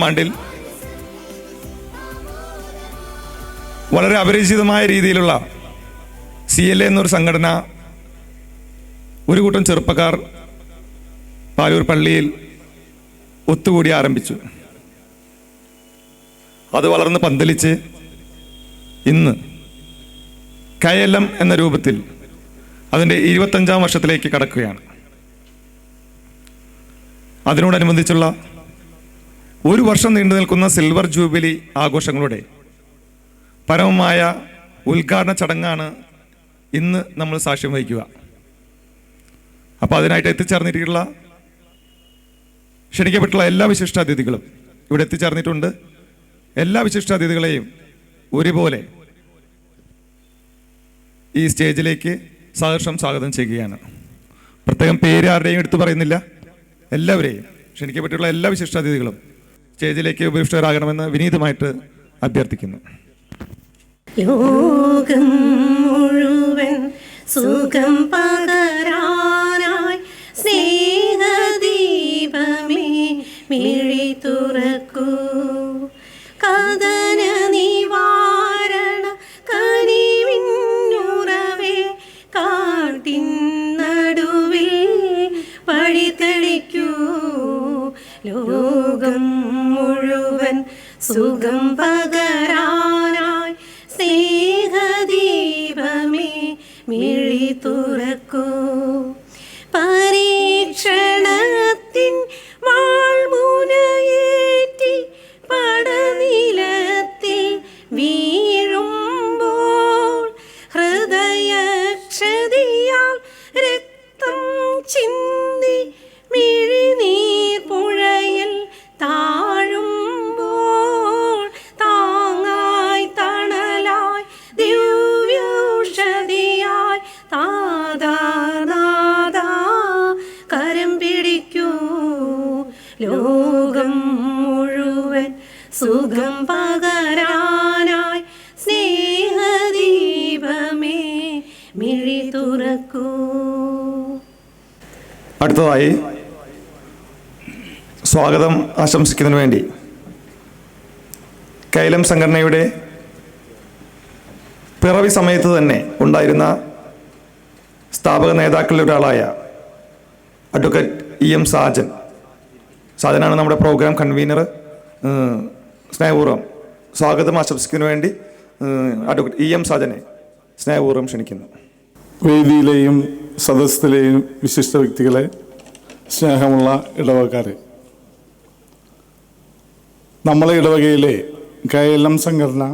ആണ്ടിൽ വളരെ അപരിചിതമായ രീതിയിലുള്ള CLA എന്നൊരു സംഘടന ഒരു കൂട്ടം ചെറുപ്പക്കാർ പാലൂർ പള്ളിയിൽ ഒത്തുകൂടി ആരംഭിച്ചു. അത് വളർന്ന് പന്തലിച്ച് ഇന്ന് KLM എന്ന രൂപത്തിൽ അതിൻ്റെ 25ാം വർഷത്തിലേക്ക് കടക്കുകയാണ്. അതിനോടനുബന്ധിച്ചുള്ള ഒരു വർഷം നീണ്ടു നിൽക്കുന്ന സിൽവർ ജൂബിലി ആഘോഷങ്ങളുടെ പരമമായ ഉദ്ഘാടന ചടങ്ങാണ് ഇന്ന് നമ്മൾ സാക്ഷ്യം വഹിക്കുക. അപ്പോൾ അതിനായിട്ട് എത്തിച്ചേർന്നിട്ടുള്ള ക്ഷണിക്കപ്പെട്ടുള്ള എല്ലാ വിശിഷ്ടാതിഥികളും ഇവിടെ എത്തിച്ചേർന്നിട്ടുണ്ട്. എല്ലാ വിശിഷ്ടാതിഥികളെയും ഒരുപോലെ ഈ സ്റ്റേജിലേക്ക് സഹർഷം സ്വാഗതം ചെയ്യുകയാണ്. പ്രത്യേകം പേര് ആരുടെയും എടുത്തു പറയുന്നില്ല. എല്ലാവരെയും ക്ഷണിക്കപ്പെട്ടുള്ള എല്ലാ വിശിഷ്ടാതിഥികളും സ്റ്റേജിലേക്ക് ഉപവിഷ്ടരാകണമെന്ന് വിനീതമായിട്ട് അഭ്യർത്ഥിക്കുന്നു. ലോകം മുഴുവൻ സുഖം പകരാനായി സ്നേഹദീപമേ മിഴി തുറക്കൂ. കഥന നിവാരണ കനിവിന്നുറവേ കാട്ടിൻ നടുവിൽ വഴി തെളിക്കൂ. ലോകം മുഴുവൻ സുഖം പകരാനായി സ്നേഹദീപമേ മിഴി തുറക്കൂ. പരീക്ഷണത്തിൻ വാൾമുനയേറ്റി പടനിലത്തിൽ വീഴുമ്പോൾ ഹൃദയക്ഷതിയാൽ രക്തം ചിന്തി മിഴിനീർ പുഴയിൽ താഴുമ്പോൾ താങ്ങായി തണലായി ദിവ്യൗഷധിയായി താതാനാദാ കരം പിടിക്കൂ. ലോകം മുഴുവൻ സുഖം പകരാനായി സ്നേഹദീപമേ മിഴി തുറക്കൂ. അടുത്തതായി സ്വാഗതം ആശംസിക്കുന്നതിന് വേണ്ടി KLM സംഘടനയുടെ പിറവി സമയത്ത് തന്നെ ഉണ്ടായിരുന്ന സ്ഥാപക നേതാക്കളിൽ ഒരാളായ അഡ്വക്കേറ്റ് EM സാജനാണ് നമ്മുടെ പ്രോഗ്രാം കൺവീനർ. സ്നേഹപൂർവ്വം സ്വാഗതം ആശംസിക്കുന്നതിന് വേണ്ടി അഡ്വക്കേറ്റ് EM സാജനെ സ്നേഹപൂർവ്വം ക്ഷണിക്കുന്നു. വേദിയിലെയും സദസ്സിലെയും വിശിഷ്ട വ്യക്തികളെ, സ്നേഹമുള്ള ഇടവക്കാരെ, നമ്മളെ ഇടവകയിലെ KLM സംഘടന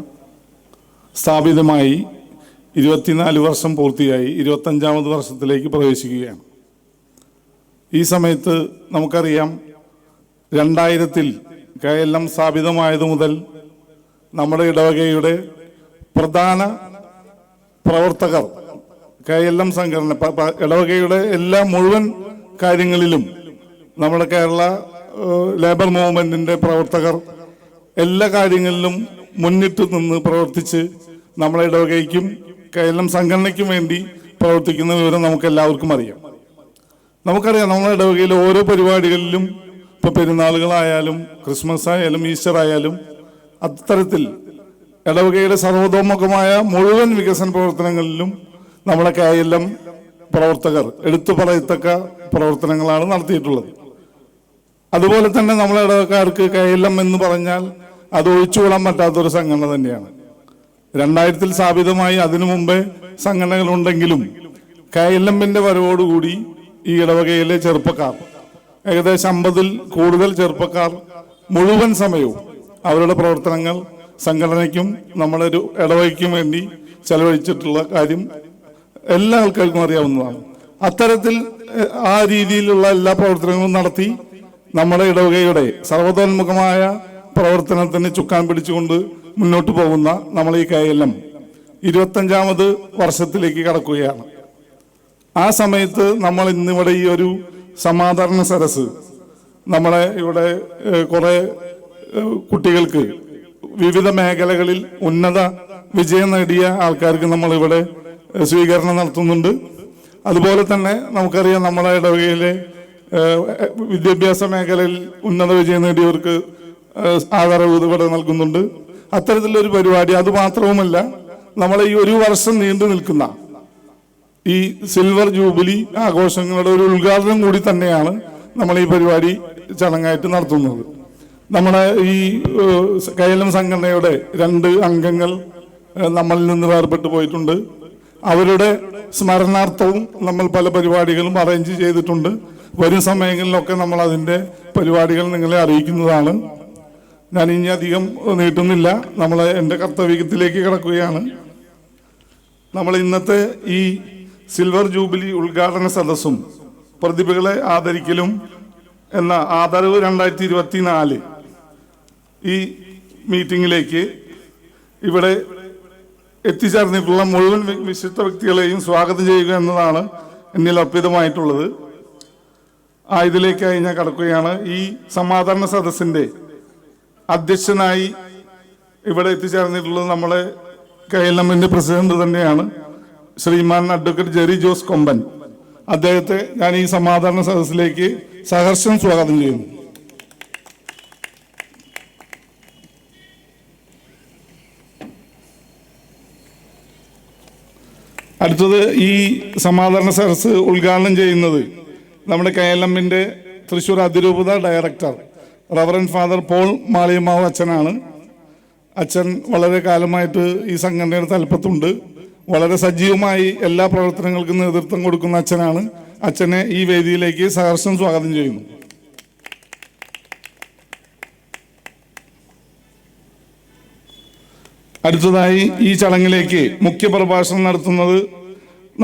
സ്ഥാപിതമായി 24 വർഷം പൂർത്തിയായി 25ാമത് വർഷത്തിലേക്ക് പ്രവേശിക്കുകയാണ്. ഈ സമയത്ത് നമുക്കറിയാം, 2000-ൽ KLM സ്ഥാപിതമായതു മുതൽ നമ്മുടെ ഇടവകയുടെ പ്രധാന പ്രവർത്തകർ KLM സംഘടന ഇടവകയുടെ എല്ലാ മുഴുവൻ കാര്യങ്ങളിലും നമ്മുടെ കേരള ലേബർ മൂവ്മെന്റിന്റെ പ്രവർത്തകർ എല്ലാ കാര്യങ്ങളിലും മുന്നിട്ട് നിന്ന് പ്രവർത്തിച്ച് നമ്മുടെ ഇടവകയ്ക്കും KLM സംഘടനയ്ക്കും വേണ്ടി പ്രവർത്തിക്കുന്ന വിവരം നമുക്ക് എല്ലാവർക്കും അറിയാം. നമുക്കറിയാം, നമ്മുടെ ഇടവകയിലെ ഓരോ പരിപാടികളിലും, ഇപ്പോൾ പെരുന്നാളുകളായാലും ക്രിസ്മസ് ആയാലും ഈസ്റ്റർ ആയാലും, അത്തരത്തിൽ ഇടവകയുടെ സർവതോമുഖമായ മുഴുവൻ വികസന പ്രവർത്തനങ്ങളിലും നമ്മുടെ KLM പ്രവർത്തകർ എടുത്തു പറയത്തക്ക പ്രവർത്തനങ്ങളാണ് നടത്തിയിട്ടുള്ളത്. അതുപോലെ തന്നെ നമ്മളെ ഇടവക്കാർക്ക് KLM എന്ന് പറഞ്ഞാൽ അത് ഒഴിച്ചുകൂടാൻ പറ്റാത്തൊരു സംഘടന തന്നെയാണ്. 2000-ൽ സ്ഥാപിതമായി അതിനു മുമ്പേ സംഘടനകളുണ്ടെങ്കിലും KLMന്റെ വരവോടുകൂടി ഈ ഇടവകയിലെ ചെറുപ്പക്കാർ ഏകദേശം 50-ൽ കൂടുതൽ ചെറുപ്പക്കാർ മുഴുവൻ സമയവും അവരുടെ പ്രവർത്തനങ്ങൾ സംഘടനയ്ക്കും നമ്മുടെ ഒരു ഇടവകയ്ക്കും വേണ്ടി ചെലവഴിച്ചിട്ടുള്ള കാര്യം എല്ലാ ആൾക്കാർക്കും അറിയാവുന്നതാണ്. അത്തരത്തിൽ ആ രീതിയിലുള്ള എല്ലാ പ്രവർത്തനങ്ങളും നടത്തി നമ്മുടെ ഇടവകയുടെ സർവതോന്മുഖമായ പ്രവർത്തനത്തിന് ചുക്കാൻ പിടിച്ചുകൊണ്ട് മുന്നോട്ട് പോകുന്ന നമ്മൾ ഈ KLM 25ാമത് വർഷത്തിലേക്ക് കടക്കുകയാണ്. ആ സമയത്ത് നമ്മൾ ഇന്നിവിടെ ഈ ഒരു സമാദരണ സരസ് നമ്മളെ ഇവിടെ കുറെ കുട്ടികൾക്ക് വിവിധ മേഖലകളിൽ ഉന്നത വിജയം നേടിയ ആൾക്കാർക്ക് നമ്മളിവിടെ സ്വീകരണം നടത്തുന്നുണ്ട്. അതുപോലെ തന്നെ നമുക്കറിയാം നമ്മുടെ ഇടവകയിലെ വിദ്യാഭ്യാസ മേഖലയിൽ ഉന്നത വിജയം നേടിയവർക്ക് ആദരവ് ഇവിടെ നൽകുന്നുണ്ട്. അത്തരത്തിലൊരു പരിപാടി അതുമാത്രവുമല്ല, നമ്മളെ ഈ ഒരു വർഷം നീണ്ടു നിൽക്കുന്ന ഈ സിൽവർ ജൂബിലി ആഘോഷങ്ങളുടെ ഒരു ഉദ്ഘാടനം കൂടി തന്നെയാണ് നമ്മൾ ഈ പരിപാടി ചടങ്ങായിട്ട് നടത്തുന്നത്. നമ്മുടെ ഈ KLM സംഘടനയുടെ 2 അംഗങ്ങൾ നമ്മളിൽ നിന്ന് വേർപെട്ടു പോയിട്ടുണ്ട്. അവരുടെ സ്മരണാർത്ഥവും നമ്മൾ പല പരിപാടികളും അറേഞ്ച് ചെയ്തിട്ടുണ്ട്. വരും സമയങ്ങളിലൊക്കെ നമ്മൾ അതിൻ്റെ പരിപാടികൾ നിങ്ങളെ അറിയിക്കുന്നതാണ്. ഞാൻ ഇനി അധികം നീട്ടുന്നില്ല, നമ്മൾ എൻ്റെ കർത്തവ്യത്തിലേക്ക് കിടക്കുകയാണ്. നമ്മൾ ഇന്നത്തെ ഈ സിൽവർ ജൂബിലി ഉദ്ഘാടന സദസ്സും പ്രതിഭകളെ ആദരിക്കലും എന്ന ആദരവ് 2024 ഈ മീറ്റിംഗിലേക്ക് ഇവിടെ എത്തിച്ചേർന്നിട്ടുള്ള മുഴുവൻ വിശിഷ്ട വ്യക്തികളെയും സ്വാഗതം ചെയ്യുക എന്നതാണ് എന്നിൽ അർപ്പിതമായിട്ടുള്ളത്. ഇതിലേക്കായി ഞാൻ കടക്കുകയാണ്. ഈ സമാദരണ സദസ്സിന്റെ അധ്യക്ഷനായി ഇവിടെ എത്തിച്ചേർന്നിട്ടുള്ളത് നമ്മളെ KLMന്റെ പ്രസിഡന്റ് തന്നെയാണ്, ശ്രീമാൻ അഡ്വക്കേറ്റ് ജെറി ജോസ് കൊമ്പൻ. അദ്ദേഹത്തെ ഞാൻ ഈ സമാദരണ സദസ്സിലേക്ക് സഹർഷം സ്വാഗതം ചെയ്യുന്നു. അടുത്തത് ഈ സമാദരണ സദസ്സ് ഉദ്ഘാടനം ചെയ്യുന്നത് നമ്മുടെ KLMന്റെ തൃശ്ശൂർ അതിരൂപത director reverend father Paul Maliyamavu അച്ഛനാണ്. അച്ഛൻ വളരെ കാലമായിട്ട് ഈ സംഘടനയുടെ തലപ്പത്തുണ്ട്. വളരെ സജീവമായി എല്ലാ പ്രവർത്തനങ്ങൾക്കും നേതൃത്വം കൊടുക്കുന്ന അച്ഛനാണ്. അച്ഛനെ ഈ വേദിയിലേക്ക് സഹർഷം സ്വാഗതം ചെയ്യുന്നു. അടുത്തതായി ഈ ചടങ്ങിലേക്ക് മുഖ്യപ്രഭാഷണം നടത്തുന്നത്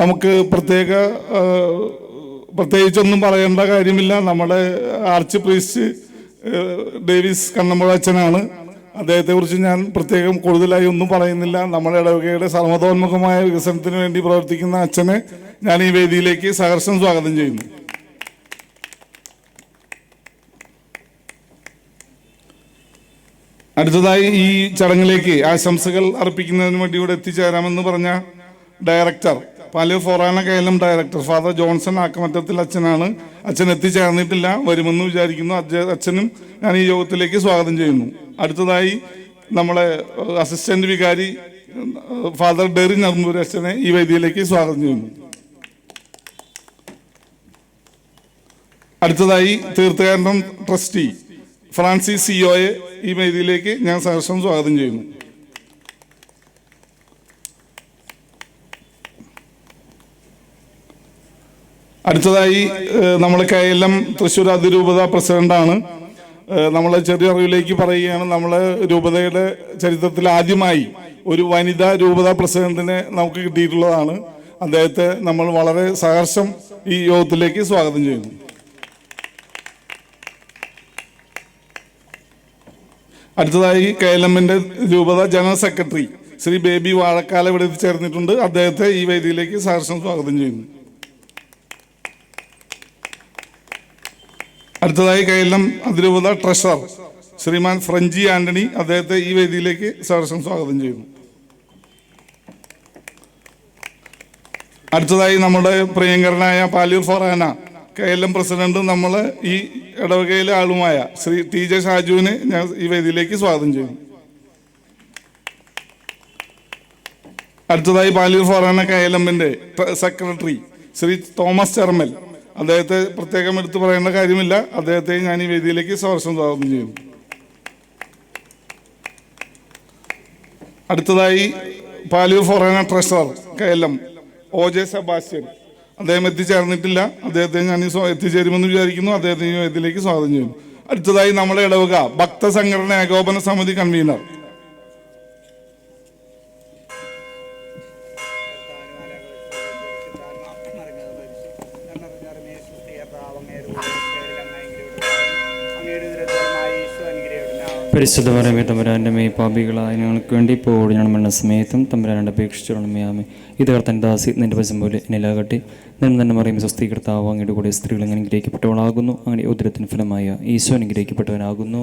നമുക്ക് പ്രത്യേകിച്ചൊന്നും പറയേണ്ട കാര്യമില്ല, നമ്മുടെ ആർച്ച് പ്രീസ്റ്റ് ഡേവിസ് കണ്ണമ്പുഴ അച്ഛനാണ്. അദ്ദേഹത്തെ കുറിച്ച് ഞാൻ പ്രത്യേകം കൂടുതലായി ഒന്നും പറയുന്നില്ല. നമ്മുടെ ഇടവകയുടെ സർവതോന്മുഖമായ വികസനത്തിന് വേണ്ടി പ്രവർത്തിക്കുന്ന അച്ഛനെ ഞാൻ ഈ വേദിയിലേക്ക് സഹർഷം സ്വാഗതം ചെയ്യുന്നു. അടുത്തതായി ഈ ചടങ്ങിലേക്ക് ആശംസകൾ അർപ്പിക്കുന്നതിന് വേണ്ടി ഇവിടെ എത്തിച്ചേരാമെന്ന് പറഞ്ഞ ഡയറക്ടർ പാലിയോ forane KLM director father Johnson ആക്കമറ്റത്തിൽ അച്ഛനാണ്. അച്ഛൻ എത്തിച്ചേർന്നിട്ടില്ല, വരുമെന്ന് വിചാരിക്കുന്നു. അച്ഛനും ഞാൻ ഈ യോഗത്തിലേക്ക് സ്വാഗതം ചെയ്യുന്നു. അടുത്തതായി നമ്മളെ അസിസ്റ്റന്റ് വികാരി ഫാദർ ഡെറി നർമ്പൂർ അച്ഛനെ ഈ വേദിയിലേക്ക് സ്വാഗതം ചെയ്യുന്നു. അടുത്തതായി തീർത്ഥാടനം ട്രസ്റ്റി ഫ്രാൻസിസ് സിയോയെ ഈ വേദിയിലേക്ക് ഞാൻ സഹർഷം സ്വാഗതം ചെയ്യുന്നു. അടുത്തതായി നമ്മൾ KLM തൃശ്ശൂർ അതിരൂപത പ്രസിഡന്റാണ്. നമ്മളെ ചെറിയ അറിവിലേക്ക് പറയുകയാണ്, നമ്മളെ രൂപതയുടെ ചരിത്രത്തിൽ ആദ്യമായി ഒരു വനിതാ രൂപതാ പ്രസിഡന്റിനെ നമുക്ക് കിട്ടിയിട്ടുള്ളതാണ്. അദ്ദേഹത്തെ നമ്മൾ വളരെ സഹർഷം ഈ യോഗത്തിലേക്ക് സ്വാഗതം ചെയ്യുന്നു. അടുത്തതായി KLMന്റെ രൂപത ജനറൽ സെക്രട്ടറി ശ്രീ ബേബി വാഴക്കാല ഇവിടെ എത്തിച്ചേർന്നിട്ടുണ്ട്. അദ്ദേഹത്തെ ഈ വേദിയിലേക്ക് സഹർഷം സ്വാഗതം ചെയ്യുന്നു. അടുത്തതായി KLM അതിരൂപത ട്രഷറർ ശ്രീമാൻ ഫ്രഞ്ചി ആന്റണി, അദ്ദേഹത്തെ ഈ വേദിയിലേക്ക് സഹർഷം സ്വാഗതം ചെയ്യുന്നു. അടുത്തതായി നമ്മുടെ പ്രിയങ്കരനായ പാലിയൂർ ഫൊറാന KLM പ്രസിഡന്റ് നമ്മളെ ഈ ഇടവകയിലെ ആളുമായ ശ്രീ TJ ഷാജുവിനെ ഞാൻ ഈ വേദിയിലേക്ക് സ്വാഗതം ചെയ്യുന്നു. അടുത്തതായി പാലിയൂർ ഫൊറാന KLMന്റെ സെക്രട്ടറി ശ്രീ തോമസ് ചെർമൽ, അദ്ദേഹത്തെ പ്രത്യേകം എടുത്തു പറയേണ്ട കാര്യമില്ല, അദ്ദേഹത്തെ ഞാൻ ഈ വേദിയിലേക്ക് സഹർഷം സ്വാഗതം ചെയ്യുന്നു. അടുത്തതായി Paliyur Forane treasurer KLM OJ Sebastian, അദ്ദേഹം എത്തിച്ചേർന്നിട്ടില്ല. അദ്ദേഹത്തെ ഞാൻ എത്തിച്ചേരുമെന്ന് വിചാരിക്കുന്നു. അദ്ദേഹത്തെ ഈ വേദിയിലേക്ക് സ്വാഗതം ചെയ്യുന്നു. അടുത്തതായി നമ്മുടെ ഇടവക ഭക്തസംഘടന ഏകോപന സമിതി കൺവീനർ പരിശുദ്ധ പരമേ തമ്പുരാൻ്റെ മേ പാപികളായ ഞങ്ങൾക്ക് വേണ്ടി ഇപ്പോൾ ഞാൻ മരണ സമയത്തും തമ്പുരാനുടെ അപേക്ഷിച്ചോളമേ ആമേ. ഇത് കർത്തൻ ദാസി നിന്റെ വശം പോലെ എന്നിലാകട്ടെ. നിന്നും തന്നെ പറയുമ്പോൾ സ്വസ്ഥീകർത്താവ് അങ്ങയുടെ കൂടെ സ്ത്രീകൾ അങ്ങനെ അനുഗ്രഹിക്കപ്പെട്ടവളാകുന്നു. അങ്ങനെ ഉദരത്തിന് ഫലമായ ഈശോ അനുഗ്രഹിക്കപ്പെട്ടവനാകുന്നു.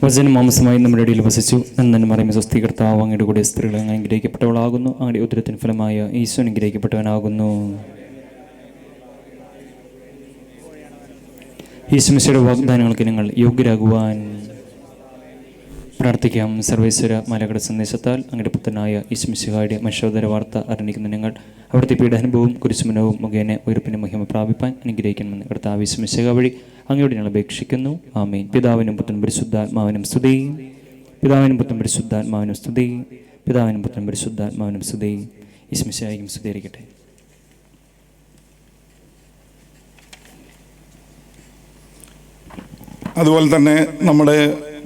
വചനം മാംസമായി നമ്മുടെ ഇടയിൽ വസിച്ചു. നിന്നും തന്നെ പറയുമ്പോൾ സ്വസ്ഥീകർത്താവ് അങ്ങയുടെ കൂടെ സ്ത്രീകൾ അങ്ങനെ അനുഗ്രഹിക്കപ്പെട്ടവളാകുന്നു. അങ്ങനെ ഉദരത്തിന് ഫലമായ ഈശോ അനുഗ്രഹിക്കപ്പെട്ടവനാകുന്നു. ഈശ്വമിശയുടെ വാഗ്ദാനങ്ങൾക്ക് നിങ്ങൾ യോഗ്യരാകുവാൻ പ്രാർത്ഥിക്കാം. സർവേശ്വര മലകട സന്ദേശത്താൽ അങ്ങയുടെ പുത്രനായ ഈശ്വമിശയുടെ മനുഷ്യോദര വാർത്ത അറിയിക്കുന്ന നിങ്ങൾ അവിടുത്തെ പീഡാനുഭവവും കുരിശുമനവും മുഖേന ഉയർപ്പിന് മഹിമ പ്രാപിപ്പാൻ അനുഗ്രഹിക്കണമെന്ന് കർത്താവ് ഈശ്വമിശക വഴി അങ്ങയോട് ഞങ്ങൾ അപേക്ഷിക്കുന്നു. ആമേൻ. പിതാവിനും പുത്രനും പരിശുദ്ധാത്മാവിനും സ്തുതി. പിതാവിനും പുത്രനും പരിശുദ്ധാത്മാവിനും സ്തുതി. പിതാവിനും പുത്രനും പരിശുദ്ധാത്മാവിനും സ്തുതി. ഈശ്വമിശയ്ക്കും സ്തുതിയായിരിക്കട്ടെ. അതുപോലെ തന്നെ നമ്മുടെ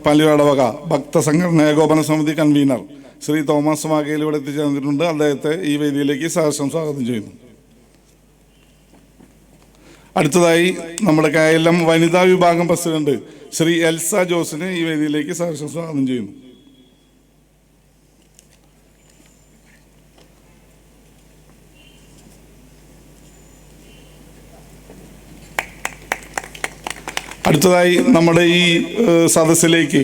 പാലിയോടവക ഭക്തസംഘടന ഏകോപന സമിതി കൺവീനർ ശ്രീ തോമസ് മാകയിൽ ഇവിടെ എത്തിച്ചേർന്നിട്ടുണ്ട്. അദ്ദേഹത്തെ ഈ വേദിയിലേക്ക് സഹർഷം സ്വാഗതം ചെയ്യുന്നു. അടുത്തതായി നമ്മുടെ KLM വനിതാ വിഭാഗം പ്രസിഡന്റ് ശ്രീ എൽസ ജോസിനെ ഈ വേദിയിലേക്ക് സഹർഷം സ്വാഗതം ചെയ്യുന്നു. അടുത്തതായി നമ്മുടെ ഈ സദസ്സിലേക്ക്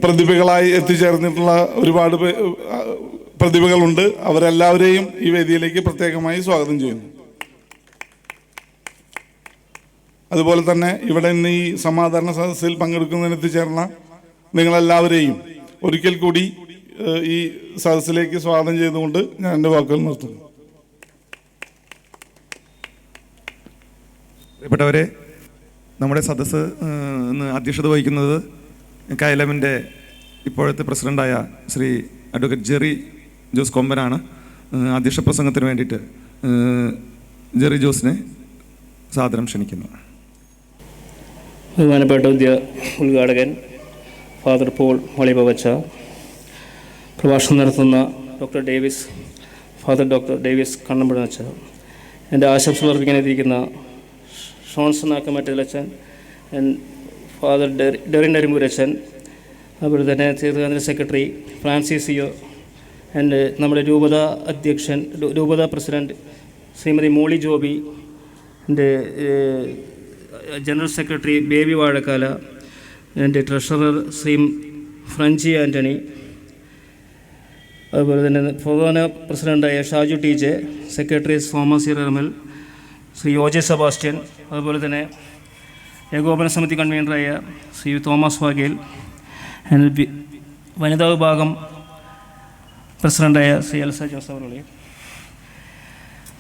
പ്രതിഭകളായി എത്തിച്ചേർന്നിട്ടുള്ള ഒരുപാട് പ്രതിഭകളുണ്ട്. അവരെല്ലാവരെയും ഈ വേദിയിലേക്ക് പ്രത്യേകമായി സ്വാഗതം ചെയ്യുന്നു. അതുപോലെ തന്നെ ഇവിടെ ഇന്ന് ഈ സമാധാന സദസ്സിൽ പങ്കെടുക്കുന്നതിന് എത്തിച്ചേർന്ന നിങ്ങളെല്ലാവരെയും ഒരിക്കൽ കൂടി ഈ സദസ്സിലേക്ക് സ്വാഗതം ചെയ്തുകൊണ്ട് ഞാൻ എൻ്റെ വാക്കുകൾ നിർത്തുന്നു. പ്രിയപ്പെട്ടവരെ, നമ്മുടെ സദസ്സ് ഇന്ന് അധ്യക്ഷത വഹിക്കുന്നത് KLMൻ്റെ ഇപ്പോഴത്തെ പ്രസിഡൻ്റായ ശ്രീ അഡ്വക്കേറ്റ് ജെറി ജോസ് കൊമ്പനാണ്. അധ്യക്ഷ പ്രസംഗത്തിന് വേണ്ടിയിട്ട് ജെറി ജോസിനെ സാദരം ക്ഷണിക്കുന്നു. ബഹുമാനപ്പെട്ട ഉദ്ഘാടകൻ ഫാദർ പോൾ മളിപവച്ച, പ്രഭാഷണം നടത്തുന്ന ഫാദർ ഡോക്ടർ ഡേവിസ് കണ്ണമ്പഴച്ച, എൻ്റെ ആശംസകൾ അർപ്പിക്കാനെത്തിയിരിക്കുന്ന ഷോൺസൺ ആക്കമറ്റലച്ചൻ, ഫാദർ ഡെറിൻ അരിമ്പൂരച്ചൻ, അതുപോലെ തന്നെ തീർത്ഥാടന സെക്രട്ടറി ഫ്രാൻസിസ് സിയോ, എൻ്റെ നമ്മുടെ രൂപത പ്രസിഡൻറ്റ് ശ്രീമതി മോളി ജോബി, എൻ്റെ ജനറൽ സെക്രട്ടറി ബേബി വാഴക്കാല, എൻ്റെ ട്രഷറർ ശ്രീ ഫ്രഞ്ചി ആൻ്റണി, അതുപോലെ തന്നെ പ്രധാന പ്രസിഡൻ്റായ ഷാജു TJ, സെക്രട്ടറി തോമസ് റമൽ, ശ്രീ OJ സെബാസ്റ്റ്യൻ, അതുപോലെ തന്നെ ഏകോപന സമിതി കൺവീനറായ ശ്രീ തോമസ് വാഗേൽ, വനിതാ വിഭാഗം പ്രസിഡൻ്റായ ശ്രീ എൽസ ജോസ് അവറുകളെ.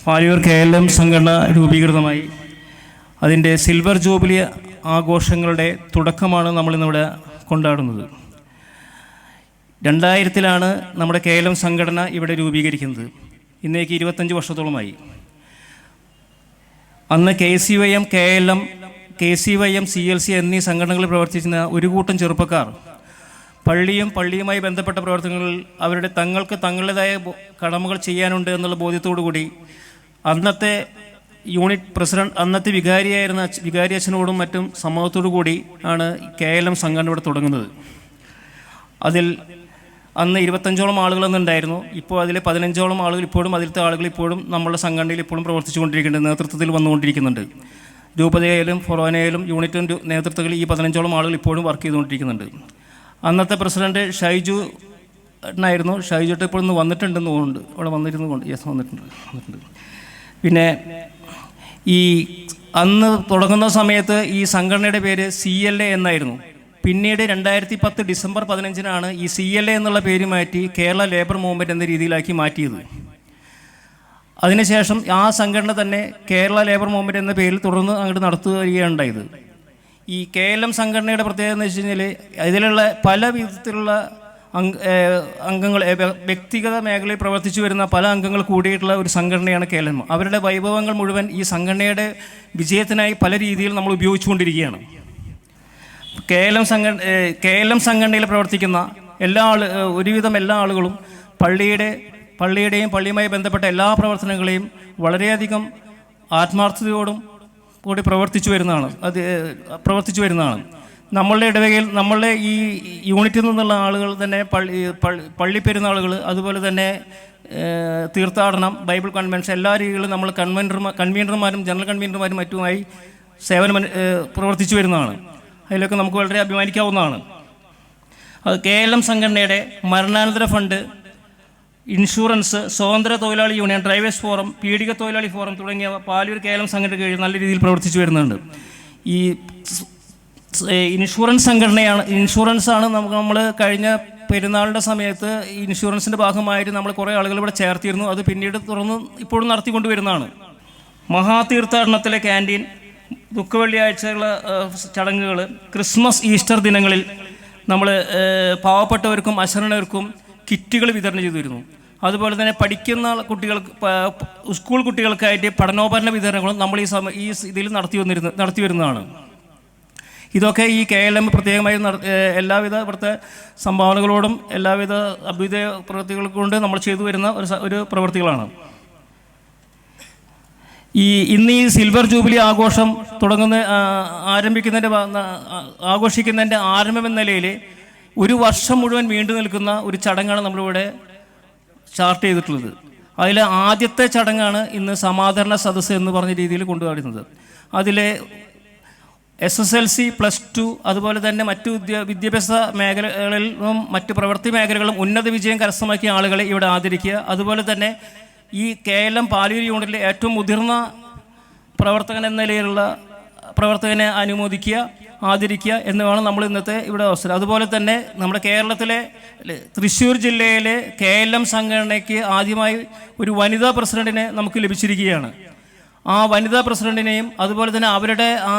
പാലിയൂർ KLM സംഘടന രൂപീകൃതമായി അതിൻ്റെ സിൽവർ ജൂബിലി ആഘോഷങ്ങളുടെ തുടക്കമാണ് നമ്മളിന്നിവിടെ കൊണ്ടാടുന്നത്. 2000 നമ്മുടെ KLM സംഘടന ഇവിടെ രൂപീകരിക്കുന്നത്. ഇന്നേക്ക് 25 വർഷത്തോളമായി. അന്ന് KCYM, KLM, KCYM, CLC എന്നീ സംഘടനകളിൽ പ്രവർത്തിക്കുന്ന ഒരു കൂട്ടം ചെറുപ്പക്കാർ പള്ളിയുമായി ബന്ധപ്പെട്ട പ്രവർത്തനങ്ങളിൽ തങ്ങൾക്ക് തങ്ങളുടേതായ കടമകൾ ചെയ്യാനുണ്ട് എന്നുള്ള ബോധ്യത്തോടു കൂടി അന്നത്തെ യൂണിറ്റ് പ്രസിഡന്റ്, അന്നത്തെ വികാരി അച്ഛനോടും മറ്റും സമ്മതത്തോടു കൂടി ആണ് KLM സംഘടന ഇവിടെ തുടങ്ങുന്നത്. അതിൽ അന്ന് 25ഓളം ആളുകളെന്നുണ്ടായിരുന്നു. ഇപ്പോൾ അതിൽ 15ഓളം ആളുകൾ അതിലത്തെ ആളുകൾ ഇപ്പോഴും നമ്മളുടെ സംഘടനയിൽ ഇപ്പോഴും പ്രവർത്തിച്ചുകൊണ്ടിരിക്കുന്നുണ്ട്, നേതൃത്വത്തിൽ വന്നുകൊണ്ടിരിക്കുന്നുണ്ട്. രൂപതയിലും ഫൊറോനയിലും യൂണിറ്റും നേതൃത്വത്തിൽ ഈ 15ഓളം ആളുകൾ ഇപ്പോഴും വർക്ക് ചെയ്തുകൊണ്ടിരിക്കുന്നുണ്ട്. അന്നത്തെ പ്രസിഡന്റ് ഷൈജു ആയിരുന്നു. ഷൈജുട്ട് ഇപ്പോൾ ഇന്ന് വന്നിട്ടുണ്ടെന്ന് തോന്നുന്നുണ്ട്, അവിടെ വന്നിട്ടുണ്ട്. വന്നിട്ടുണ്ട്. പിന്നെ ഈ അന്ന് തുടങ്ങുന്ന സമയത്ത് ഈ സംഘടനയുടെ പേര് CLA എന്നായിരുന്നു. പിന്നീട് 2010 ഡിസംബർ 15 ഈ CLA എന്നുള്ള പേര് മാറ്റി കേരള ലേബർ മൂവ്മെൻറ്റ് എന്ന രീതിയിലാക്കി മാറ്റിയത്. അതിനുശേഷം ആ സംഘടന തന്നെ കേരള ലേബർ മൂവ്മെൻറ്റ് എന്ന പേരിൽ തുടർന്ന് അങ്ങോട്ട് നടത്തുകയാണ് ഉണ്ടായത്. ഈ KLM സംഘടനയുടെ പ്രത്യേകത എന്ന് വെച്ച് കഴിഞ്ഞാൽ ഇതിലുള്ള പല വിധത്തിലുള്ള അംഗങ്ങൾ വ്യക്തിഗത മേഖലയിൽ പ്രവർത്തിച്ചു വരുന്ന പല അംഗങ്ങൾ കൂടിയിട്ടുള്ള ഒരു സംഘടനയാണ് KLM. അവരുടെ വൈഭവങ്ങൾ മുഴുവൻ ഈ സംഘടനയുടെ വിജയത്തിനായി പല രീതിയിൽ നമ്മൾ ഉപയോഗിച്ചുകൊണ്ടിരിക്കുകയാണ്. KLM സംഘടനയിൽ പ്രവർത്തിക്കുന്ന ഒരുവിധം എല്ലാ ആളുകളും പള്ളിയുടെയും പള്ളിയുമായി ബന്ധപ്പെട്ട എല്ലാ പ്രവർത്തനങ്ങളെയും വളരെയധികം ആത്മാർത്ഥതയോടും കൂടി പ്രവർത്തിച്ചു വരുന്നതാണ്. നമ്മളുടെ ഇടവകയിൽ നമ്മളുടെ ഈ യൂണിറ്റിൽ നിന്നുള്ള ആളുകൾ തന്നെ പള്ളി പെരുന്നാളുകൾ, അതുപോലെ തന്നെ തീർത്ഥാടനം, ബൈബിൾ കൺവെൻഷൻ, എല്ലാ രീതിയിലും നമ്മൾ കൺവീനർമാരും ജനറൽ കൺവീനർമാരും മറ്റുമായി സേവനം പ്രവർത്തിച്ചു വരുന്നതാണ്. അതിലൊക്കെ നമുക്ക് വളരെ അഭിമാനിക്കാവുന്നതാണ്. അത് KLM സംഘടനയുടെ മരണാനന്തര ഫണ്ട്, ഇൻഷുറൻസ്, സ്വതന്ത്ര തൊഴിലാളി യൂണിയൻ, ഡ്രൈവേഴ്സ് ഫോറം, പീഡിക തൊഴിലാളി ഫോറം തുടങ്ങിയവ പാലൂർ KLM സംഘടന കീഴിൽ നല്ല രീതിയിൽ പ്രവർത്തിച്ചു വരുന്നുണ്ട്. ഈ ഇൻഷുറൻസാണ് നമ്മൾ കഴിഞ്ഞ പെരുന്നാളിൻ്റെ സമയത്ത് ഇൻഷുറൻസിൻ്റെ ഭാഗമായിട്ട് നമ്മൾ കുറേ ആളുകൾ ഇവിടെ ചേർത്തിരുന്നു. അത് പിന്നീട് തുറന്ന് ഇപ്പോഴും നടത്തിക്കൊണ്ടുവരുന്നതാണ്. മഹാതീർത്ഥാടനത്തിലെ ക്യാൻറ്റീൻ, ദുഃഖവെള്ളിയാഴ്ചയുള്ള ചടങ്ങുകൾ, ക്രിസ്മസ്, ഈസ്റ്റർ ദിനങ്ങളിൽ നമ്മൾ പാവപ്പെട്ടവർക്കും അശരണർക്കും കിറ്റുകൾ വിതരണം ചെയ്തു വരുന്നു. അതുപോലെ തന്നെ പഠിക്കുന്ന സ്കൂൾ കുട്ടികൾക്കായിട്ട് പഠനോപകരണ വിതരണങ്ങളും നമ്മൾ ഈ ഇതിൽ നടത്തി വരുന്നതാണ്. ഇതൊക്കെ ഈ KLM പ്രത്യേകമായി എല്ലാവിധ ഇവിടുത്തെ സംഭാവനകളോടും എല്ലാവിധ അഭ്യുദയ പ്രവൃത്തികൾ കൊണ്ട് നമ്മൾ ചെയ്തു വരുന്ന ഒരു പ്രവൃത്തികളാണ്. ഇന്ന് ഈ സിൽവർ ജൂബിലി ആഘോഷം ആഘോഷിക്കുന്നതിൻ്റെ ആരംഭം എന്ന നിലയിൽ ഒരു വർഷം മുഴുവൻ നീണ്ടു നിൽക്കുന്ന ഒരു ചടങ്ങാണ് നമ്മളിവിടെ ചാർട്ട് ചെയ്തിട്ടുള്ളത്. അതിൽ ആദ്യത്തെ ചടങ്ങാണ് ഇന്ന് സമാദരണ സദസ്സ് എന്ന് പറഞ്ഞ രീതിയിൽ കൊണ്ടുവരുന്നത്. അതിൽ SSLC, +2, അതുപോലെ തന്നെ മറ്റു വിദ്യാഭ്യാസ മേഖലകളിലും മറ്റ് പ്രവൃത്തി മേഖലകളിലും ഉന്നത വിജയം കരസ്ഥമാക്കിയ ആളുകളെ ഇവിടെ ആദരിക്കുക. അതുപോലെ തന്നെ ഈ KLM പാലൂർ യൂണിറ്റിലെ ഏറ്റവും മുതിർന്ന പ്രവർത്തകൻ എന്ന നിലയിലുള്ള പ്രവർത്തകനെ അനുമോദിക്കുക, ആദരിക്കുക എന്നിവയാണ് നമ്മൾ ഇന്നത്തെ ഇവിടെ അവസരം. അതുപോലെ തന്നെ നമ്മുടെ കേരളത്തിലെ തൃശ്ശൂർ ജില്ലയിലെ KLM സംഘടനയ്ക്ക് ആദ്യമായി ഒരു വനിതാ പ്രസിഡന്റിനെ നമുക്ക് ലഭിച്ചിരിക്കുകയാണ്. ആ വനിതാ പ്രസിഡന്റിനെയും അതുപോലെ തന്നെ അവരുടെ ആ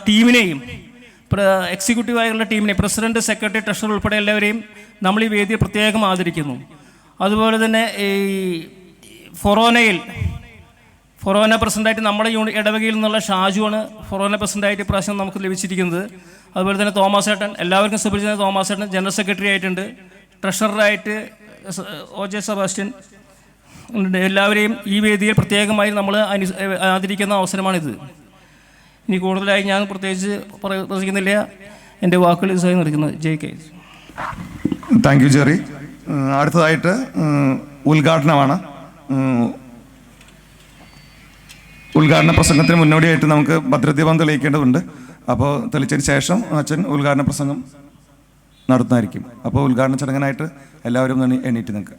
ടീമിനെയും, എക്സിക്യൂട്ടീവായുള്ള ടീമിനെ, പ്രസിഡന്റ്, സെക്രട്ടറി, ട്രഷറർ ഉൾപ്പെടെ എല്ലാവരെയും നമ്മൾ ഈ വേദിയെ പ്രത്യേകം ആദരിക്കുന്നു. അതുപോലെ തന്നെ ഈ ഫൊറോന പ്രസിഡൻ്റായിട്ട് നമ്മുടെ ഇടവകയിൽ നിന്നുള്ള ഷാജുവാണ് ഫൊറോന പ്രസിഡൻ്റായിട്ട് ഇപ്രാവശ്യം നമുക്ക് ലഭിച്ചിരിക്കുന്നത്. അതുപോലെ തന്നെ തോമസ് ഏട്ടൻ, എല്ലാവർക്കും സുപരിചിതനായ തോമസ് ഏട്ടൻ ജനറൽ സെക്രട്ടറി ആയിട്ടുണ്ട്. ട്രഷററായിട്ട് OJ സെബാസ്റ്റ്യൻ. എല്ലാവരെയും ഈ വേദിയിൽ പ്രത്യേകമായി നമ്മൾ ആദരിക്കുന്ന അവസരമാണിത്. ഇനി കൂടുതലായി ഞാൻ പ്രത്യേകിച്ച് പ്രസംഗിക്കുന്നില്ല. എൻ്റെ വാക്കുകൾ ഇസായി നിർത്തുന്നത്. JK. Thank you Jerry. അടുത്തതായിട്ട് ഉദ്ഘാടനമാണ്. ഉദ്ഘാടന പ്രസംഗത്തിന് മുന്നോടിയായിട്ട് നമുക്ക് ഭദ്രദീപം തെളിയിക്കേണ്ടതുണ്ട്. അപ്പോൾ തെളിച്ചതിന് ശേഷം അച്ഛൻ ഉദ്ഘാടന പ്രസംഗം നടത്തുന്നതായിരിക്കും. അപ്പോൾ ഉദ്ഘാടന ചടങ്ങിനായിട്ട് എല്ലാവരും എണീറ്റ് നിൽക്കുക.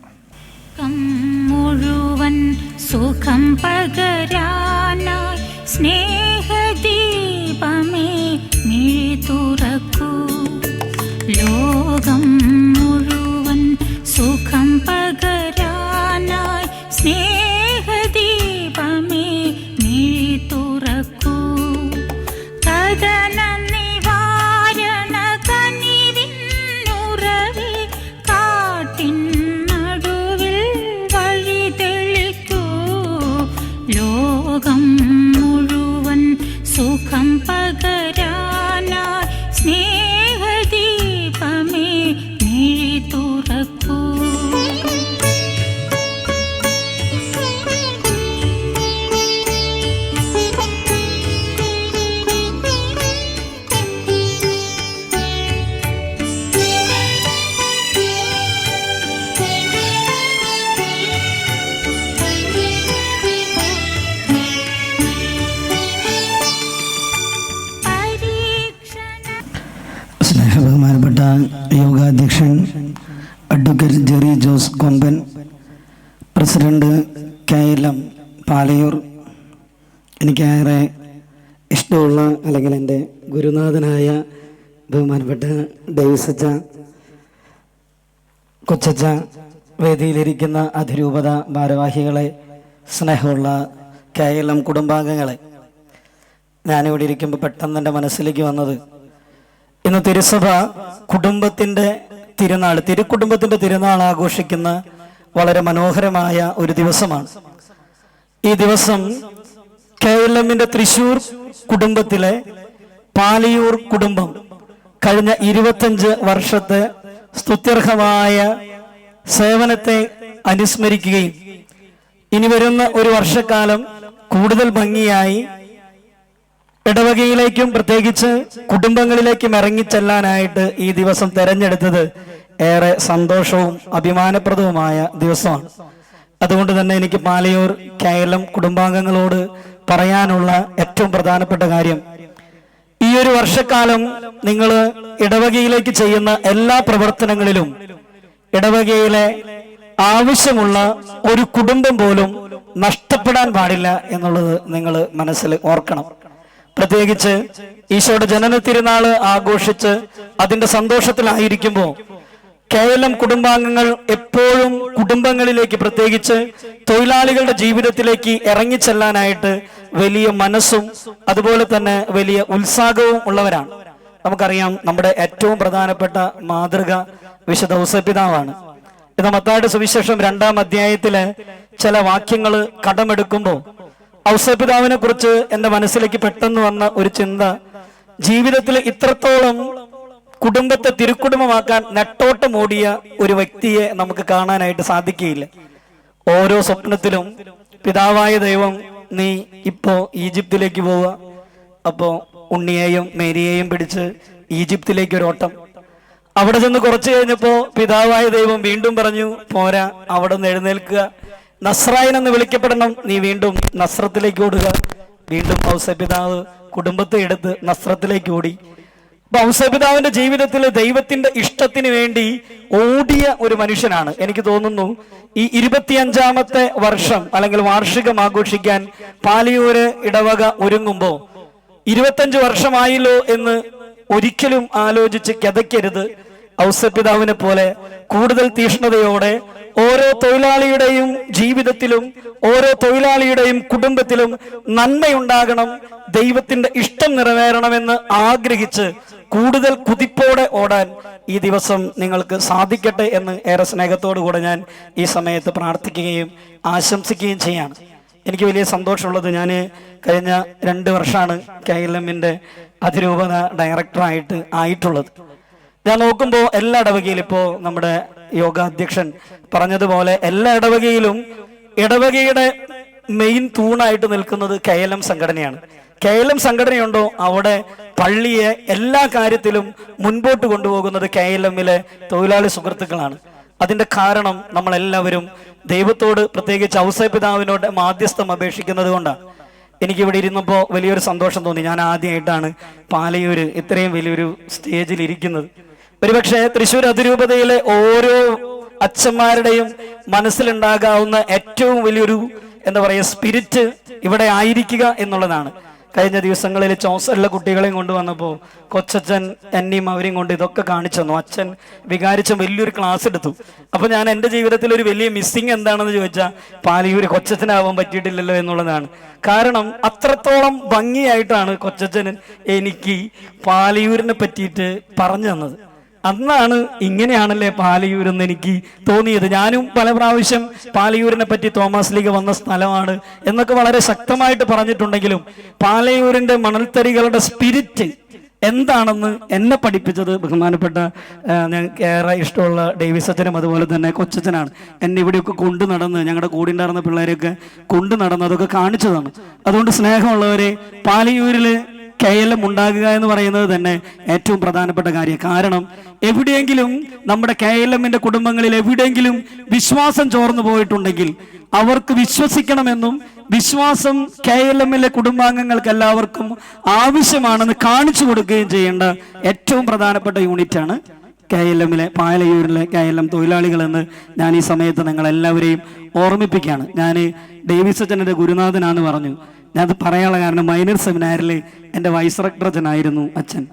മുഴുവൻ സുഖം പകരാനായി സ്നേഹദീപമേ മിഴി തുറക്കൂ. ലോകം മുഴുവൻ സുഖം പകരാനായി സ്നേഹദീപമേ മിഴി തുറക്കൂ. കഥനം നിവാരണ കനിവിന്നുറവി കാട്ടിൻ ലോകം മുഴുവൻ സുഖം പകരാനായി സ്നേഹദീപമേ മിഴി തുറക്കൂ. ബഹുമാനപ്പെട്ട യോഗാധ്യക്ഷൻ അഡ്വക്കേറ്റ് ജെറി ജോസ് കൊമ്പൻ, പ്രസിഡന്റ് KLM പാലയൂർ, എനിക്കേറെ ഇഷ്ടമുള്ള അല്ലെങ്കിൽ എൻ്റെ ഗുരുനാഥനായ ബഹുമാനപ്പെട്ട ഡേവിസച്ച, കൊച്ചച്ച, വേദിയിലിരിക്കുന്ന അതിരൂപത ഭാരവാഹികളെ, സ്നേഹമുള്ള KLM കുടുംബാംഗങ്ങളെ, ഞാനിവിടെ ഇരിക്കുമ്പോൾ പെട്ടെന്ന് എൻ്റെ മനസ്സിലേക്ക് വന്നത്, ഇന്ന് തിരുസഭ കുടുംബത്തിൻ്റെ തിരുനാൾ, തിരുക്കുടുംബത്തിൻ്റെ തിരുനാൾ ആഘോഷിക്കുന്ന വളരെ മനോഹരമായ ഒരു ദിവസമാണ്. ഈ ദിവസം KLMന്റെ തൃശ്ശൂർ കുടുംബത്തിലെ പാലിയൂർ കുടുംബം കഴിഞ്ഞ 25 വർഷത്തെ സ്തുത്യർഹമായ സേവനത്തെ അനുസ്മരിക്കുകയും ഇനി വരുന്ന ഒരു വർഷക്കാലം കൂടുതൽ ഭംഗിയായി ഇടവകയിലേക്കും പ്രത്യേകിച്ച് കുടുംബങ്ങളിലേക്കും ഇറങ്ങിച്ചെല്ലാനായിട്ട് ഈ ദിവസം തെരഞ്ഞെടുത്തത് ഏറെ സന്തോഷവും അഭിമാനപ്രദവുമായ ദിവസമാണ്. അതുകൊണ്ട് തന്നെ എനിക്ക് പാലിയൂർ KLM കുടുംബാംഗങ്ങളോട് പറയാനുള്ള ഏറ്റവും പ്രധാനപ്പെട്ട കാര്യം, ഈ ഒരു വർഷക്കാലം നിങ്ങൾ ഇടവകയിലേക്ക് ചെയ്യുന്ന എല്ലാ പ്രവർത്തനങ്ങളിലും ഇടവകയിലെ ആവശ്യമുള്ള ഒരു കുടുംബം പോലും നഷ്ടപ്പെടാൻ പാടില്ല എന്നുള്ളത് നിങ്ങൾ മനസ്സിൽ ഓർക്കണം. പ്രത്യേകിച്ച് ഈശോയുടെ ജനന തിരുനാള് ആഘോഷിച്ച് അതിന്റെ സന്തോഷത്തിലായിരിക്കുമ്പോൾ KLM കുടുംബാംഗങ്ങൾ എപ്പോഴും കുടുംബങ്ങളിലേക്ക്, പ്രത്യേകിച്ച് തൊഴിലാളികളുടെ ജീവിതത്തിലേക്ക് ഇറങ്ങിച്ചെല്ലാനായിട്ട് വലിയ മനസ്സും അതുപോലെ തന്നെ വലിയ ഉത്സാഹവും ഉള്ളവരാണ്. നമുക്കറിയാം, നമ്മുടെ ഏറ്റവും പ്രധാനപ്പെട്ട മാതൃക വിശുദ്ധ ഔസേപ്പിതാവാണ്. ഇത് മത്തായിയുടെ സുവിശേഷം 2-ാം അധ്യായത്തിലെ ചില വാക്യങ്ങൾ കടമെടുക്കുമ്പോൾ ഔസേപ്പിതാവിനെ കുറിച്ച് എൻ്റെ മനസ്സിലേക്ക് പെട്ടെന്ന് വന്ന ഒരു ചിന്ത, ജീവിതത്തിൽ ഇത്രത്തോളം കുടുംബത്തെ തിരുക്കുടുംബമാക്കാൻ നെട്ടോട്ടമോടിയ ഒരു വ്യക്തിയെ നമുക്ക് കാണാനായിട്ട് സാധിക്കുകയില്ല. ഓരോ സ്വപ്നത്തിലും പിതാവായ ദൈവം, നീ ഇപ്പോ ഈജിപ്തിലേക്ക് പോവുക, അപ്പോ ഉണ്ണിയെയും മേരിയെയും പിടിച്ച് ഈജിപ്തിലേക്ക് ഒരു ഓട്ടം. അവിടെ ചെന്ന് കുറച്ചു കഴിഞ്ഞപ്പോ പിതാവായ ദൈവം വീണ്ടും പറഞ്ഞു, പോരാ, അവിടെ നിന്ന് എഴുന്നേൽക്കുക, നസ്രായൻ എന്ന് വിളിക്കപ്പെടണം, നീ വീണ്ടും നസ്രത്തിലേക്ക് ഓടുക. വീണ്ടും ഔസേപ്പിതാവ് കുടുംബത്തെ എടുത്ത് നസ്രത്തിലേക്ക് ഓടി. അപ്പൊ ഔസേപ്പിതാവിന്റെ ജീവിതത്തിൽ ദൈവത്തിന്റെ ഇഷ്ടത്തിന് വേണ്ടി ഓടിയ ഒരു മനുഷ്യനാണ്. എനിക്ക് തോന്നുന്നു ഈ 25ാമത്തെ വർഷം അല്ലെങ്കിൽ വാർഷികം ആഘോഷിക്കാൻ പാലിയൂര് ഇടവക ഒരുങ്ങുമ്പോ 25 വർഷമായല്ലോ എന്ന് ഒരിക്കലും ആലോചിച്ച് കിതയ്ക്കരുത്. ഔസേപ്പിതാവിനെ പോലെ കൂടുതൽ തീഷ്ണതയോടെ ഓരോ തൊഴിലാളിയുടെയും ജീവിതത്തിലും ഓരോ തൊഴിലാളിയുടെയും കുടുംബത്തിലും നന്മയുണ്ടാകണം, ദൈവത്തിന്റെ ഇഷ്ടം നിറവേറണമെന്ന് ആഗ്രഹിച്ച് കൂടുതൽ കുതിപ്പോടെ ഓടാൻ ഈ ദിവസം നിങ്ങൾക്ക് സാധിക്കട്ടെ എന്ന് ഏറെ സ്നേഹത്തോടു കൂടെ ഞാൻ ഈ സമയത്ത് പ്രാർത്ഥിക്കുകയും ആശംസിക്കുകയും ചെയ്യാണ്. എനിക്ക് വലിയ സന്തോഷമുള്ളത്, ഞാൻ കഴിഞ്ഞ 2 വർഷമാണ് KLMന്റെ അതിരൂപത ഡയറക്ടറായിട്ട് ആയിട്ടുള്ളത്. ഞാൻ നോക്കുമ്പോൾ എല്ലാ ഇടവകയിലും, ഇപ്പോൾ നമ്മുടെ യോഗാധ്യക്ഷൻ പറഞ്ഞതുപോലെ എല്ലാ ഇടവകയിലും ഇടവകയുടെ മെയിൻ തൂണായിട്ട് നിൽക്കുന്നത് KLM സംഘടനയാണ്. KLM സംഘടനയുണ്ടോ അവിടെ പള്ളിയെ എല്ലാ കാര്യത്തിലും മുൻപോട്ട് കൊണ്ടുപോകുന്നത് KLMലെ തൊഴിലാളി സുഹൃത്തുക്കളാണ്. അതിന്റെ കാരണം നമ്മളെല്ലാവരും ദൈവത്തോട്, പ്രത്യേകിച്ച് ഔസേപ്പിതാവിനോട് മാധ്യസ്ഥം അപേക്ഷിക്കുന്നത് കൊണ്ടാണ്. എനിക്കിവിടെ ഇരുന്നപ്പോൾ വലിയൊരു സന്തോഷം തോന്നി. ഞാൻ ആദ്യമായിട്ടാണ് പാലിയൂര് ഇത്രയും വലിയൊരു സ്റ്റേജിൽ ഇരിക്കുന്നത്. ഒരുപക്ഷെ തൃശ്ശൂർ അതിരൂപതയിലെ ഓരോ അച്ഛന്മാരുടെയും മനസ്സിലുണ്ടാകാവുന്ന ഏറ്റവും വലിയൊരു സ്പിരിറ്റ് ഇവിടെ ആയിരിക്കുക എന്നുള്ളതാണ്. കഴിഞ്ഞ ദിവസങ്ങളിൽ ചോസറിലെ കുട്ടികളെയും കൊണ്ടുവന്നപ്പോൾ കൊച്ചച്ഛൻ എന്നെയും അവരെയും കൊണ്ട് ഇതൊക്കെ കാണിച്ചു തന്നു. അച്ഛൻ വികാരിച്ച വലിയൊരു ക്ലാസ് എടുത്തു. അപ്പൊ ഞാൻ എൻ്റെ ജീവിതത്തിൽ ഒരു വലിയ മിസ്സിങ് എന്താണെന്ന് ചോദിച്ചാൽ പാലിയൂര് കൊച്ചച്ഛനാവാൻ പറ്റിയിട്ടില്ലല്ലോ എന്നുള്ളതാണ്. കാരണം അത്രത്തോളം ഭംഗിയായിട്ടാണ് കൊച്ചച്ഛൻ എനിക്ക് പാലിയൂരിനെ പറ്റിയിട്ട് പറഞ്ഞു തന്നത്. അന്നാണ് ഇങ്ങനെയാണല്ലേ പാലിയൂരെന്ന് എനിക്ക് തോന്നിയത്. ഞാനും പല പ്രാവശ്യം പാലിയൂരിനെ പറ്റി തോമസ് ലീഗ വന്ന സ്ഥലമാണ് എന്നൊക്കെ വളരെ ശക്തമായിട്ട് പറഞ്ഞിട്ടുണ്ടെങ്കിലും പാലയൂരിന്റെ മണൽത്തരികളുടെ സ്പിരിറ്റ് എന്താണെന്ന് എന്നെ പഠിപ്പിച്ചത് ബഹുമാനപ്പെട്ട ഞങ്ങൾക്ക് ഏറെ ഇഷ്ടമുള്ള ഡേവിസ് അച്ഛനും അതുപോലെ തന്നെ കൊച്ചച്ഛനാണ്. എന്നെ ഇവിടെയൊക്കെ കൊണ്ടു നടന്ന് ഞങ്ങളുടെ കൂടെ ഉണ്ടായിരുന്ന പിള്ളേരെയൊക്കെ കൊണ്ടു നടന്ന് അതൊക്കെ കാണിച്ചതാണ്. അതുകൊണ്ട് സ്നേഹമുള്ളവരെ, പാലിയൂരിൽ KLM ഉണ്ടാകുക എന്ന് പറയുന്നത് തന്നെ ഏറ്റവും പ്രധാനപ്പെട്ട കാര്യം. കാരണം എവിടെയെങ്കിലും നമ്മുടെ KLMന്റെ കുടുംബങ്ങളിൽ എവിടെയെങ്കിലും വിശ്വാസം ചോർന്നു പോയിട്ടുണ്ടെങ്കിൽ അവർക്ക് വിശ്വസിക്കണമെന്നും വിശ്വാസം KLMലെ കുടുംബാംഗങ്ങൾക്ക് എല്ലാവർക്കും ആവശ്യമാണെന്ന് കാണിച്ചു കൊടുക്കുകയും ചെയ്യേണ്ട ഏറ്റവും പ്രധാനപ്പെട്ട യൂണിറ്റാണ് KLMലെ പാലയൂരിലെ KLM തൊഴിലാളികളെന്ന് ഞാൻ ഈ സമയത്ത് നിങ്ങളെല്ലാവരെയും ഓർമ്മിപ്പിക്കുകയാണ്. ഞാൻ ഡേവിസ് അച്ഛൻ്റെ ഗുരുനാഥനാന്ന് പറഞ്ഞു. ഞാനത് പറയാനുള്ള കാരണം മൈനർ സെമിനാരിൽ എൻ്റെ വൈസ് റെക്ടറച്ചനായിരുന്നു അച്ഛൻ.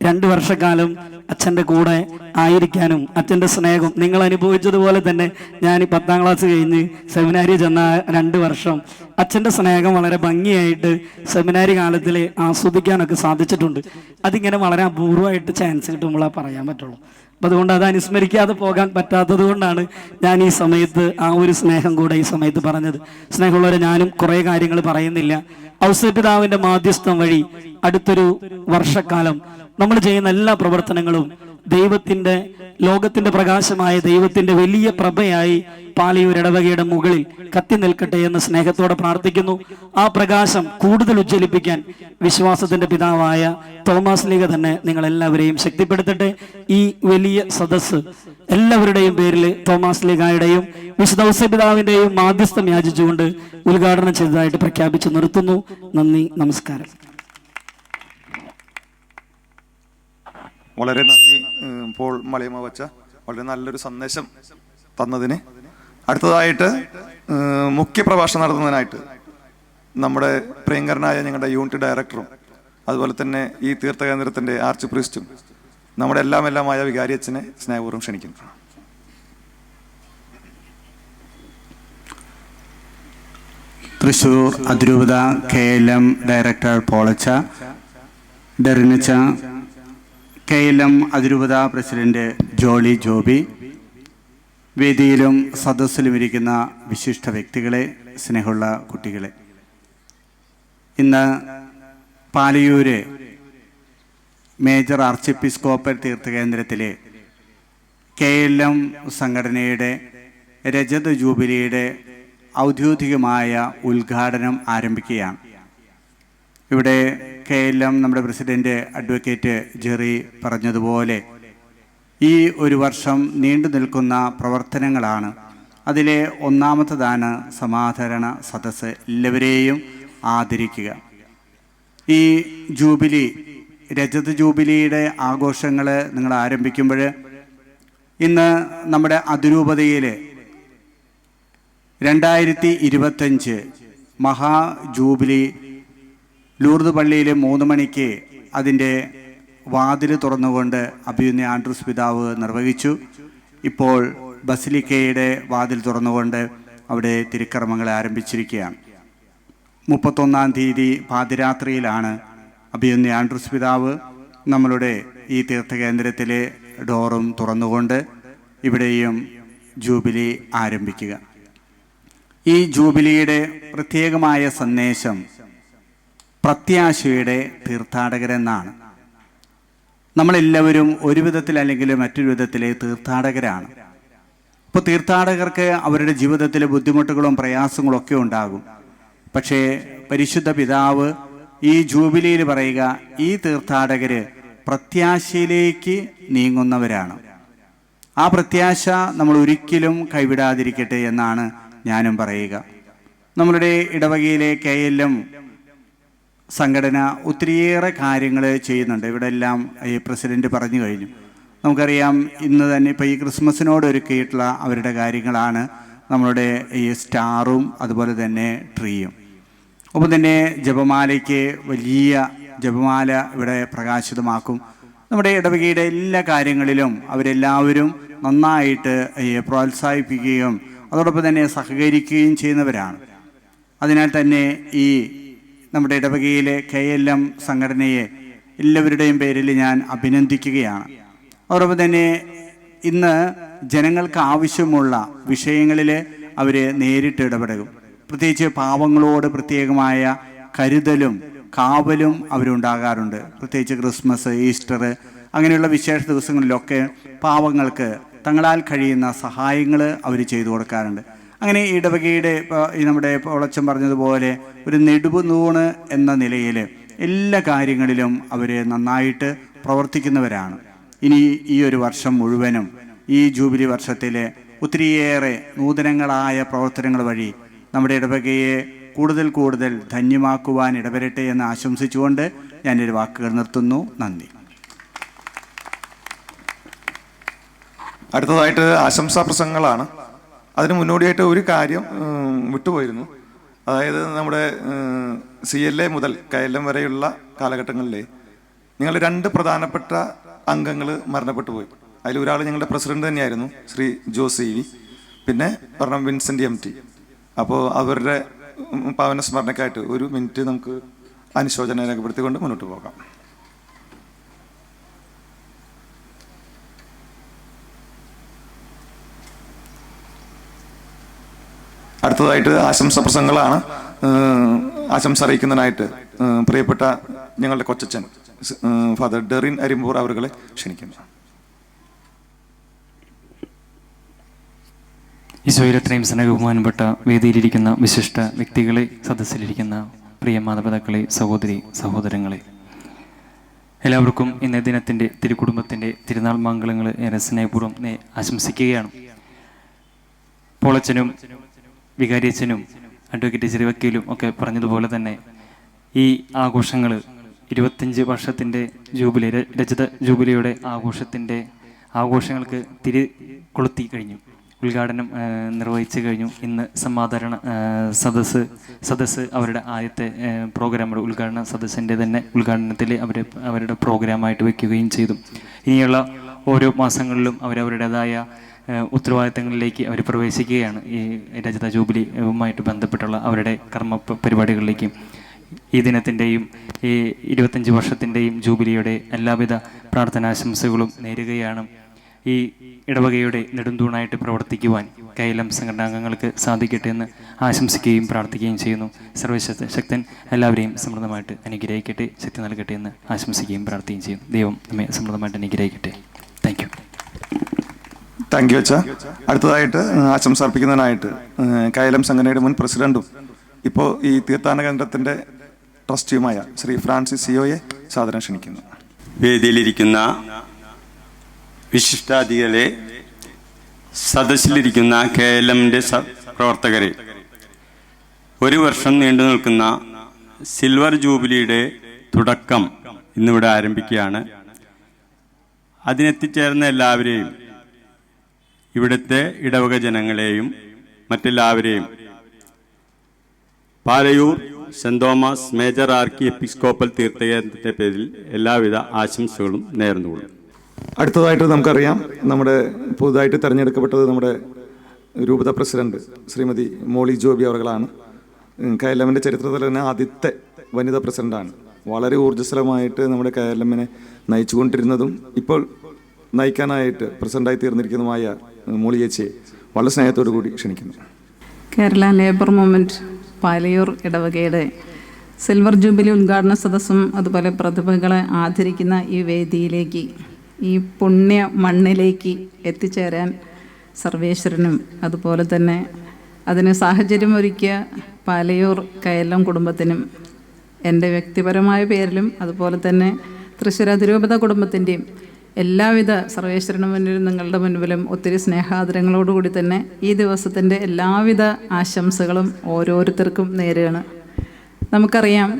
2 വർഷക്കാലം അച്ഛൻ്റെ കൂടെ ആയിരിക്കാനും അച്ഛൻ്റെ സ്നേഹം നിങ്ങൾ അനുഭവിച്ചതുപോലെ തന്നെ ഞാൻ 10ാം ക്ലാസ് കഴിഞ്ഞ് സെമിനാരി ചെന്ന 2 വർഷം അച്ഛൻ്റെ സ്നേഹം വളരെ ഭംഗിയായിട്ട് സെമിനാരി കാലത്തിൽ ആസ്വദിക്കാനൊക്കെ സാധിച്ചിട്ടുണ്ട്. അതിങ്ങനെ വളരെ അപൂർവമായിട്ട് ചാൻസ് കിട്ടുമ്പോഴേ പറയാൻ പറ്റുള്ളൂ. അപ്പം അതുകൊണ്ട് അത് അനുസ്മരിക്കാതെ പോകാൻ പറ്റാത്തത് കൊണ്ടാണ് ഞാൻ ഈ സമയത്ത് ആ ഒരു സ്നേഹം കൂടെ ഈ സമയത്ത് പറഞ്ഞത്. സ്നേഹമുള്ളവരെ, ഞാനും കുറേ കാര്യങ്ങൾ പറയുന്നില്ല. ഔസേപിതാവിൻ്റെ മാധ്യസ്ഥം വഴി അടുത്തൊരു വർഷക്കാലം നമ്മൾ ചെയ്യുന്ന എല്ലാ പ്രവർത്തനങ്ങളും ദൈവത്തിൻ്റെ, ലോകത്തിൻ്റെ പ്രകാശമായ ദൈവത്തിൻ്റെ വലിയ പ്രഭയായി പാലയൂർ ഇടവകയുടെ മുകളിൽ കത്തി നിൽക്കട്ടെ എന്ന് സ്നേഹത്തോടെ പ്രാർത്ഥിക്കുന്നു. ആ പ്രകാശം കൂടുതൽ ഉജ്ജ്വലിപ്പിക്കാൻ വിശ്വാസത്തിൻ്റെ പിതാവായ തോമസ് ലീഗ തന്നെ നിങ്ങളെല്ലാവരെയും ശക്തിപ്പെടുത്തട്ടെ. ഈ വലിയ സദസ്സ് എല്ലാവരുടെയും പേരിൽ തോമസ് ലീഗയുടെയും വിശുദ്ധ ഔസേപിതാവിൻ്റെയും മാധ്യസ്ഥം യാചിച്ചുകൊണ്ട് ഉദ്ഘാടനം ചെയ്തതായിട്ട് പ്രഖ്യാപിച്ചു നിർത്തുന്നു. നന്ദി, നമസ്കാരം. വളരെ നന്ദി പോൾ മലയമ്മ വച്ച വളരെ നല്ലൊരു സന്ദേശം തന്നതിന്. അടുത്തതായിട്ട് മുഖ്യ പ്രഭാഷണം നടത്തുന്നതിനായിട്ട് നമ്മുടെ പ്രിയങ്കരനായ ഞങ്ങളുടെ യൂണിറ്റ് ഡയറക്ടറും അതുപോലെ തന്നെ ഈ തീർത്ഥകേന്ദ്രത്തിൻ്റെ ആർച്ച് പ്രീസ്റ്റും നമ്മുടെ എല്ലാമായ വികാരി അച്ഛനെ സ്നേഹപൂർവ്വം ക്ഷണിക്കുന്നു. തൃശ്ശൂർ അതിരൂപത KLM ഡയറക്ടർ പോളച്ച, ഡെറിനച്ച, KLM അതിരൂപത പ്രസിഡന്റ് ജോളി ജോബി, വേദിയിലും സദസ്സിലും ഇരിക്കുന്ന വിശിഷ്ട വ്യക്തികളെ, സ്നേഹമുള്ള കുട്ടികളെ, ഇന്ന് പാലയൂര് മേജർ ആർച്ച് എപ്പിസ്കോപ്പൽ തീർത്ഥകേന്ദ്രത്തിലെ KLM സംഘടനയുടെ രജത ജൂബിലിയുടെ ഔദ്യോഗികമായ ഉദ്ഘാടനം ആരംഭിക്കുകയാണ്. ഇവിടെ KLM നമ്മുടെ പ്രസിഡന്റ് അഡ്വക്കേറ്റ് ജെറി പറഞ്ഞതുപോലെ ഈ ഒരു വർഷം നീണ്ടു നിൽക്കുന്ന പ്രവർത്തനങ്ങളാണ്. അതിലെ ഒന്നാമത്തേതാണ് സമാധരണ സദസ്സ്, എല്ലാവരെയും ആദരിക്കുക. ഈ ജൂബിലി, രജത ജൂബിലിയുടെ ആഘോഷങ്ങൾ നിങ്ങൾ ആരംഭിക്കുമ്പോൾ ഇന്ന് നമ്മുടെ അതിരൂപതയിൽ 2025 മഹാ ജൂബിലി ലൂർദ് പള്ളിയിൽ 3 മണിക്ക് അതിൻ്റെ വാതിൽ തുറന്നുകൊണ്ട് അഭിമന്യ ആൻഡ്രൂസ് പിതാവ് നിർവഹിച്ചു. ഇപ്പോൾ ബസിലിക്കയുടെ വാതിൽ തുറന്നുകൊണ്ട് അവിടെ തിരുക്കർമ്മങ്ങൾ ആരംഭിച്ചിരിക്കുകയാണ്. 31-ാം തീയതി പാതിരാത്രിയിലാണ് അഭിമന്യ ആൻഡ്രൂസ് പിതാവ് നമ്മളുടെ ഈ തീർത്ഥകേന്ദ്രത്തിലെ ഡോറും തുറന്നുകൊണ്ട് ഇവിടെയും ജൂബിലി ആരംഭിക്കുക. ഈ ജൂബിലിയുടെ പ്രത്യേകമായ സന്ദേശം പ്രത്യാശയുടെ തീർത്ഥാടകരെന്നാണ്. നമ്മളെല്ലാവരും ഒരു വിധത്തിൽ അല്ലെങ്കിൽ മറ്റൊരു വിധത്തിലെ തീർത്ഥാടകരാണ്. ഇപ്പോൾ തീർത്ഥാടകർക്ക് അവരുടെ ജീവിതത്തിലെ ബുദ്ധിമുട്ടുകളും പ്രയാസങ്ങളും ഒക്കെ ഉണ്ടാകും. പക്ഷേ പരിശുദ്ധ പിതാവ് ഈ ജൂബിലിയിൽ പറയുക, ഈ തീർത്ഥാടകർ പ്രത്യാശയിലേക്ക് നീങ്ങുന്നവരാണ്. ആ പ്രത്യാശ നമ്മൾ ഒരിക്കലും കൈവിടാതിരിക്കട്ടെ എന്നാണ് ഞാനും പറയുക. നമ്മളുടെ ഇടവകയിലെ KLM സംഘടന ഒത്തിരിയേറെ കാര്യങ്ങൾ ചെയ്യുന്നുണ്ട്. ഇവിടെ എല്ലാം ഈ പ്രസിഡന്റ് പറഞ്ഞു കഴിഞ്ഞു. നമുക്കറിയാം, ഇന്ന് തന്നെ ഇപ്പോൾ ഈ ക്രിസ്മസിനോട് ഒരുക്കിയിട്ടുള്ള അവരുടെ കാര്യങ്ങളാണ് നമ്മളുടെ ഈ സ്റ്റാറും അതുപോലെ തന്നെ ട്രീയും. ഒപ്പം തന്നെ ജപമാലയ്ക്ക് വലിയ ജപമാല ഇവിടെ പ്രകാശിതമാക്കും. നമ്മുടെ ഇടവകയുടെ എല്ലാ കാര്യങ്ങളിലും അവരെല്ലാവരും നന്നായിട്ട് പ്രോത്സാഹിപ്പിക്കുകയും അതോടൊപ്പം തന്നെ സഹകരിക്കുകയും ചെയ്യുന്നവരാണ്. അതിനാൽ തന്നെ ഈ നമ്മുടെ ഇടവകയിലെ KLM സംഘടനയെ എല്ലാവരുടെയും പേരിൽ ഞാൻ അഭിനന്ദിക്കുകയാണ്. അതോടൊപ്പം തന്നെ ഇന്ന് ജനങ്ങൾക്ക് ആവശ്യമുള്ള വിഷയങ്ങളിൽ അവർ നേരിട്ട് ഇടപെടും. പ്രത്യേകിച്ച് പാവങ്ങളോട് പ്രത്യേകമായ കരുതലും കാവലും അവരുണ്ടാകാറുണ്ട്. പ്രത്യേകിച്ച് ക്രിസ്മസ്, ഈസ്റ്റർ അങ്ങനെയുള്ള വിശേഷ ദിവസങ്ങളിലൊക്കെ പാവങ്ങൾക്ക് തങ്ങളാൽ കഴിയുന്ന സഹായങ്ങൾ അവർ ചെയ്തു കൊടുക്കാറുണ്ട്. അങ്ങനെ ഇടവകയുടെ നമ്മുടെ ഒളച്ചൻ പറഞ്ഞതുപോലെ ഒരു നെടുവുതൂണ് എന്ന നിലയിൽ എല്ലാ കാര്യങ്ങളിലും അവർ നന്നായിട്ട് പ്രവർത്തിക്കുന്നവരാണ്. ഇനി ഈ ഒരു വർഷം മുഴുവനും ഈ ജൂബിലി വർഷത്തിലെ ഒത്തിരിയേറെ നൂതനങ്ങളായ പ്രവർത്തനങ്ങൾ വഴി നമ്മുടെ ഇടവകയെ കൂടുതൽ ധന്യമാക്കുവാൻ ഇടവരട്ടെ എന്ന് ആശംസിച്ചുകൊണ്ട് ഞാനൊരു വാക്കുകൾ നിർത്തുന്നു. നന്ദി. അടുത്തതായിട്ട് ആശംസാ പ്രസംഗങ്ങളാണ്. അതിന് മുന്നോടിയായിട്ട് ഒരു കാര്യം വിട്ടുപോയിരുന്നു. അതായത് നമ്മുടെ CLA മുതൽ KLM വരെയുള്ള കാലഘട്ടങ്ങളിലെ ഞങ്ങൾ 2 പ്രധാനപ്പെട്ട അംഗങ്ങൾ മരണപ്പെട്ടു പോയി. അതിലൊരാൾ ഞങ്ങളുടെ പ്രസിഡന്റ് തന്നെയായിരുന്നു, ശ്രീ ജോസ് EV, പിന്നെ ഒരെണ്ണം വിൻസെന്റ് MT. അപ്പോൾ അവരുടെ പാവന സ്മരണക്കായിട്ട് 1 മിനിറ്റ് നമുക്ക് അനുശോചനം രേഖപ്പെടുത്തിക്കൊണ്ട് മുന്നോട്ട് പോകാം. അടുത്തതായിട്ട് ആശംസ പ്രസംഗങ്ങളാണ്. ആശംസ അറിയിക്കുന്നതിനായിട്ട് പ്രിയപ്പെട്ട ഞങ്ങളുടെ കൊച്ചച്ഛൻ ഫാദർ ഡെറിൻ അരിമ്പൂർ അവരുകളെ ക്ഷണിക്കുന്നു. ഈശോയിൽ അത്രയും സ്നേഹബഹുമാനപ്പെട്ട വേദിയിലിരിക്കുന്ന വിശിഷ്ട വ്യക്തികളെ, സദസ്സിലിരിക്കുന്ന പ്രിയ മാതാപിതാക്കളെ, സഹോദരി സഹോദരങ്ങളെ, എല്ലാവർക്കും ഇന്നേ ദിനത്തിൻ്റെ തിരുക്കുടുംബത്തിൻ്റെ തിരുനാൾ മംഗളങ്ങൾ ഏറെ സ്നേഹപൂർവ്വം ആശംസിക്കുകയാണ്. പോളച്ചനും വികാരിയച്ഛനും അഡ്വക്കേറ്റ് ചെറിവക്കീലും ഒക്കെ പറഞ്ഞതുപോലെ തന്നെ ഈ ആഘോഷങ്ങൾ 25 വർഷത്തിൻ്റെ ജൂബിലി, രജത ജൂബിലിയുടെ ആഘോഷങ്ങൾക്ക് തിരി കൊളുത്തി കഴിഞ്ഞു. ഉദ്ഘാടനം നിർവഹിച്ചു കഴിഞ്ഞു. ഇന്ന് സമാദരണ സദസ്സ് അവരുടെ ആദ്യത്തെ പ്രോഗ്രാം, ഉദ്ഘാടന സദസ്സിൻ്റെ തന്നെ ഉദ്ഘാടനത്തിൽ അവരുടെ പ്രോഗ്രാമായിട്ട് വയ്ക്കുകയും ചെയ്തു. ഇനിയുള്ള ഓരോ മാസങ്ങളിലും അവരവരുടേതായ ഉത്തരവാദിത്തങ്ങളിലേക്ക് അവർ പ്രവേശിക്കുകയാണ്. ഈ രജത ജൂബിലിയുമായിട്ട് ബന്ധപ്പെട്ടുള്ള അവരുടെ കർമ്മ പരിപാടികളിലേക്ക്. ഈ ദിനത്തിൻ്റെയും ഈ 25 വർഷത്തിൻ്റെയും ജൂബിലിയുടെ എല്ലാവിധ പ്രാർത്ഥനാശംസകളും നേരുകയാണ്. ഈ ഇടവകയുടെ നെടുന്തൂണായിട്ട് പ്രവർത്തിക്കുവാൻ കൈലം സംഘടനാംഗങ്ങൾക്ക് സാധിക്കട്ടെ എന്ന് ആശംസിക്കുകയും പ്രാർത്ഥിക്കുകയും ചെയ്യുന്നു. സർവശക്തൻ എല്ലാവരെയും സമൃദ്ധമായിട്ട് അനുഗ്രഹിക്കട്ടെ, ശക്തി നൽകട്ടെ എന്ന് ആശംസിക്കുകയും പ്രാർത്ഥിക്കുകയും ചെയ്യുന്നു. ദൈവം നമ്മെ സമൃദ്ധമായിട്ട് അനുഗ്രഹിക്കട്ടെ. താങ്ക് യു അച്ഛാ. അടുത്തതായിട്ട് ആശംസ അർപ്പിക്കുന്നതിനായിട്ട് കൈലം സംഘടനയുടെ മുൻ പ്രസിഡന്റും ഇപ്പോൾ ഈ തീർത്ഥാടന കേന്ദ്രത്തിൻ്റെ ട്രസ്റ്റിയുമായ ശ്രീ ഫ്രാൻസിസ് സിയോയെ സാദരം ക്ഷണിക്കുന്നു. വേദിയിലിരിക്കുന്ന വിശിഷ്ടാതിഥികളെ, സദസ്സിലിരിക്കുന്ന KLMന്റെ പ്രവർത്തകരെ, ഒരു വർഷം നീണ്ടു നിൽക്കുന്ന സിൽവർ ജൂബിലിയുടെ തുടക്കം ഇന്നിവിടെ ആരംഭിക്കുകയാണ്. അതിനെത്തിച്ചേർന്ന എല്ലാവരെയും, ഇവിടുത്തെ ഇടവക ജനങ്ങളെയും മറ്റെല്ലാവരെയും Palayur saint Thomas major archiepiscopal തീർത്ഥകേന്ദ്രത്തിന്റെ പേരിൽ എല്ലാവിധ ആശംസകളും നേർന്നുകൊള്ളും. അടുത്തതായിട്ട് നമുക്കറിയാം, നമ്മുടെ പുതുതായിട്ട് തിരഞ്ഞെടുക്കപ്പെട്ടത് നമ്മുടെ രൂപത പ്രസിഡന്റ് ശ്രീമതി മോളി ജോബി അവർകളാണ്. KLMന്റെ ചരിത്രത്തിൽ തന്നെ ആദ്യത്തെ വനിതാ പ്രസിഡന്റാണ്. വളരെ ഊർജ്ജസ്വലമായിട്ട് നമ്മുടെ KLMനെ നയിച്ചുകൊണ്ടിരുന്നതും ഇപ്പോൾ നയിക്കാനായിട്ട് പ്രസിഡന്റായി തീർന്നിരിക്കുന്നതുമായ മോളി ചേച്ചിയെ വളരെ സ്നേഹത്തോടു കൂടി ക്ഷണിക്കുന്നു. കേരള ലേബർ മൂവ്മെൻറ്റ് പാലയൂർ ഇടവകയുടെ സിൽവർ ജൂബിലി ഉദ്ഘാടന സദസ്സും അതുപോലെ പ്രതിഭകളെ ആദരിക്കുന്ന ഈ വേദിയിലേക്ക്, ഈ പുണ്യ മണ്ണിലേക്ക് എത്തിച്ചേരാൻ സർവേശ്വരനും അതുപോലെ തന്നെ അതിന് സാഹചര്യമൊരുക്കിയ പാലയൂർ KLM കുടുംബത്തിനും എൻ്റെ വ്യക്തിപരമായ പേരിലും അതുപോലെ തന്നെ തൃശ്ശൂർ അതിരൂപത കുടുംബത്തിൻ്റെയും എല്ലാവിധ സർവേശ്വരന് മുന്നിലും നിങ്ങളുടെ മുൻപിലും ഒത്തിരി സ്നേഹാദരങ്ങളോടുകൂടി തന്നെ ഈ ദിവസത്തിൻ്റെ എല്ലാവിധ ആശംസകളും ഓരോരുത്തർക്കും നേരുകയാണ്. നമുക്കറിയാം,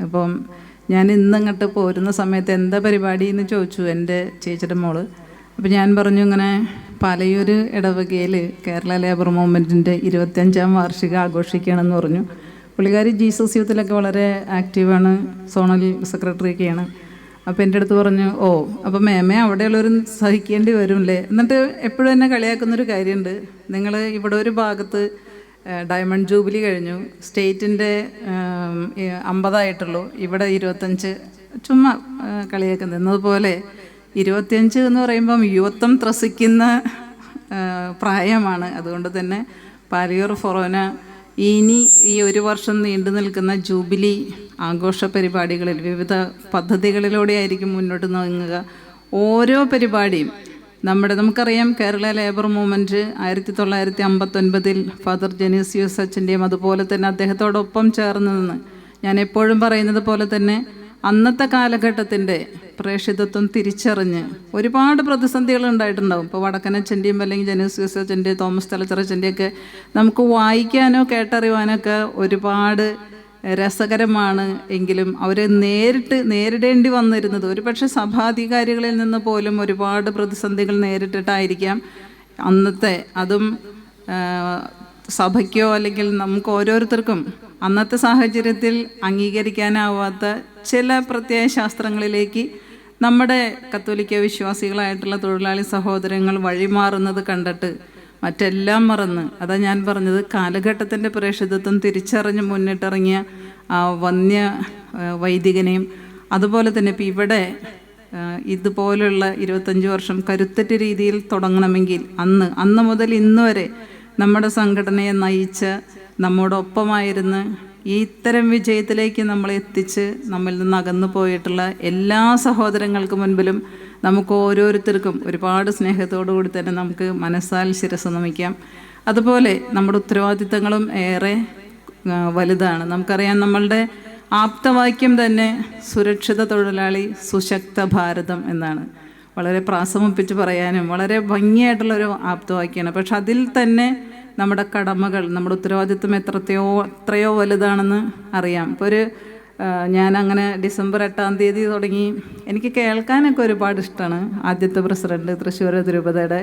ഇപ്പം ഞാൻ ഇന്നങ്ങോട്ട് പോരുന്ന സമയത്ത് എന്താ പരിപാടി എന്ന് ചോദിച്ചു എൻ്റെ ചേച്ചിയുടെ മോള്. അപ്പോൾ ഞാൻ പറഞ്ഞു, ഇങ്ങനെ പാലയൂർ ഇടവകയിൽ കേരള ലേബർ മൂവ്മെൻറ്റിൻ്റെ 25ാം വാർഷികം ആഘോഷിക്കുകയാണെന്ന് പറഞ്ഞു. പുള്ളിക്കാരി ജീസസ് യൂത്തിലൊക്കെ വളരെ ആക്റ്റീവാണ്, സോണൽ സെക്രട്ടറിയൊക്കെയാണ്. അപ്പോൾ എൻ്റെ അടുത്ത് പറഞ്ഞു, ഓ അപ്പോൾ മേമേ അവിടെയുള്ളവർ സഹിക്കേണ്ടി വരുമല്ലേ. എന്നിട്ട് എപ്പോഴും എന്നെ കളിയാക്കുന്നൊരു കാര്യമുണ്ട്, നിങ്ങൾ ഇവിടെ ഒരു ഭാഗത്ത് ഡയമണ്ട് ജൂബിലി കഴിഞ്ഞു, സ്റ്റേറ്റിൻ്റെ 50 ഇവിടെ 25, ചുമ്മാ കളിയാക്കുന്നത്. എന്നതുപോലെ 25 എന്ന് പറയുമ്പം യുവത്വം ത്രസിക്കുന്ന പ്രായമാണ്. അതുകൊണ്ട് തന്നെ പാലയൂർ ഫൊറോന ഇനി ഈ ഒരു വർഷം നീണ്ടു നിൽക്കുന്ന ജൂബിലി ആഘോഷ പരിപാടികളിൽ വിവിധ പദ്ധതികളിലൂടെ ആയിരിക്കും മുന്നോട്ട് നീങ്ങുക. ഓരോ പരിപാടിയും നമുക്കറിയാം, കേരള ലേബർ മൂവ്മെൻറ്റ് 1959 ഫാദർ ജെനീസിയോസ് അച്ഛൻ്റെയും അതുപോലെ തന്നെ അദ്ദേഹത്തോടൊപ്പം ചേർന്ന് നിന്ന്, ഞാൻ എപ്പോഴും പറയുന്നത് പോലെ തന്നെ അന്നത്തെ കാലഘട്ടത്തിൻ്റെ പ്രേക്ഷിതത്വം തിരിച്ചറിഞ്ഞ് ഒരുപാട് പ്രതിസന്ധികൾ ഉണ്ടായിട്ടുണ്ടാവും. ഇപ്പോൾ വടക്കനച്ഛൻ്റെയും അല്ലെങ്കിൽ ജെനീസിയോസ് അച്ഛൻ്റെയും തോമസ് തലച്ചറച്ഛൻ്റെയൊക്കെ നമുക്ക് വായിക്കാനോ കേട്ടറിയുവാനോ ഒക്കെ ഒരുപാട് രസകരമാണ്. എങ്കിലും അവർ നേരിടേണ്ടി വന്നിരുന്നത് ഒരുപക്ഷെ സഭാധികാരികളിൽ നിന്ന് പോലും ഒരുപാട് പ്രതിസന്ധികൾ നേരിട്ടിട്ടായിരിക്കാം അന്നത്തെ, അതും സഭയ്ക്കോ അല്ലെങ്കിൽ നമുക്ക് ഓരോരുത്തർക്കും അന്നത്തെ സാഹചര്യത്തിൽ അംഗീകരിക്കാനാവാത്ത ചില പ്രത്യയശാസ്ത്രങ്ങളിലേക്ക് നമ്മുടെ കത്തോലിക്ക വിശ്വാസികളായിട്ടുള്ള തൊഴിലാളി സഹോദരങ്ങൾ വഴിമാറുന്നത് കണ്ടിട്ട് മറ്റെല്ലാം മറന്ന്, അതാ ഞാൻ പറഞ്ഞത്, കാലഘട്ടത്തിൻ്റെ പ്രേക്ഷിതത്വം തിരിച്ചറിഞ്ഞ് മുന്നിട്ടിറങ്ങിയ ആ വന്യ വൈദികനെയും അതുപോലെ തന്നെ ഇപ്പം ഇവിടെ ഇതുപോലുള്ള 25 വർഷം കരുത്തറ്റ രീതിയിൽ തുടങ്ങണമെങ്കിൽ അന്ന് മുതൽ ഇന്ന് വരെ നമ്മുടെ സംഘടനയെ നയിച്ച, നമ്മോടൊപ്പമായിരുന്ന് ഈ ഇത്തരം വിജയത്തിലേക്ക് നമ്മളെ എത്തിച്ച് നമ്മിൽ നിന്ന് അകന്നു പോയിട്ടുള്ള എല്ലാ സഹോദരങ്ങൾക്ക് മുൻപിലും നമുക്ക് ഓരോരുത്തർക്കും ഒരുപാട് സ്നേഹത്തോടു കൂടി തന്നെ നമുക്ക് മനസ്സാൽ ശിരസ് നമിക്കാം. അതുപോലെ നമ്മുടെ ഉത്തരവാദിത്തങ്ങളും ഏറെ വലുതാണ്. നമുക്കറിയാം, നമ്മളുടെ ആപ്തവാക്യം തന്നെ സുരക്ഷിത തൊഴിലാളി സുശക്ത ഭാരതം എന്നാണ്. വളരെ പ്രാസമിപ്പിച്ച് പറയാനും വളരെ ഭംഗിയായിട്ടുള്ളൊരു ആപ്തവാക്യമാണ്. പക്ഷെ അതിൽ തന്നെ നമ്മുടെ കടമകൾ, നമ്മുടെ ഉത്തരവാദിത്വം എത്രയോ വലുതാണെന്ന് അറിയാം. ഇപ്പോൾ ഞാനങ്ങനെ ഡിസംബർ 8 തീയതി തുടങ്ങി. എനിക്ക് കേൾക്കാനൊക്കെ ഒരുപാട് ഇഷ്ടമാണ്. ആദ്യത്തെ പ്രസിഡന്റ് തൃശ്ശൂർ അതിരൂപതയുടെ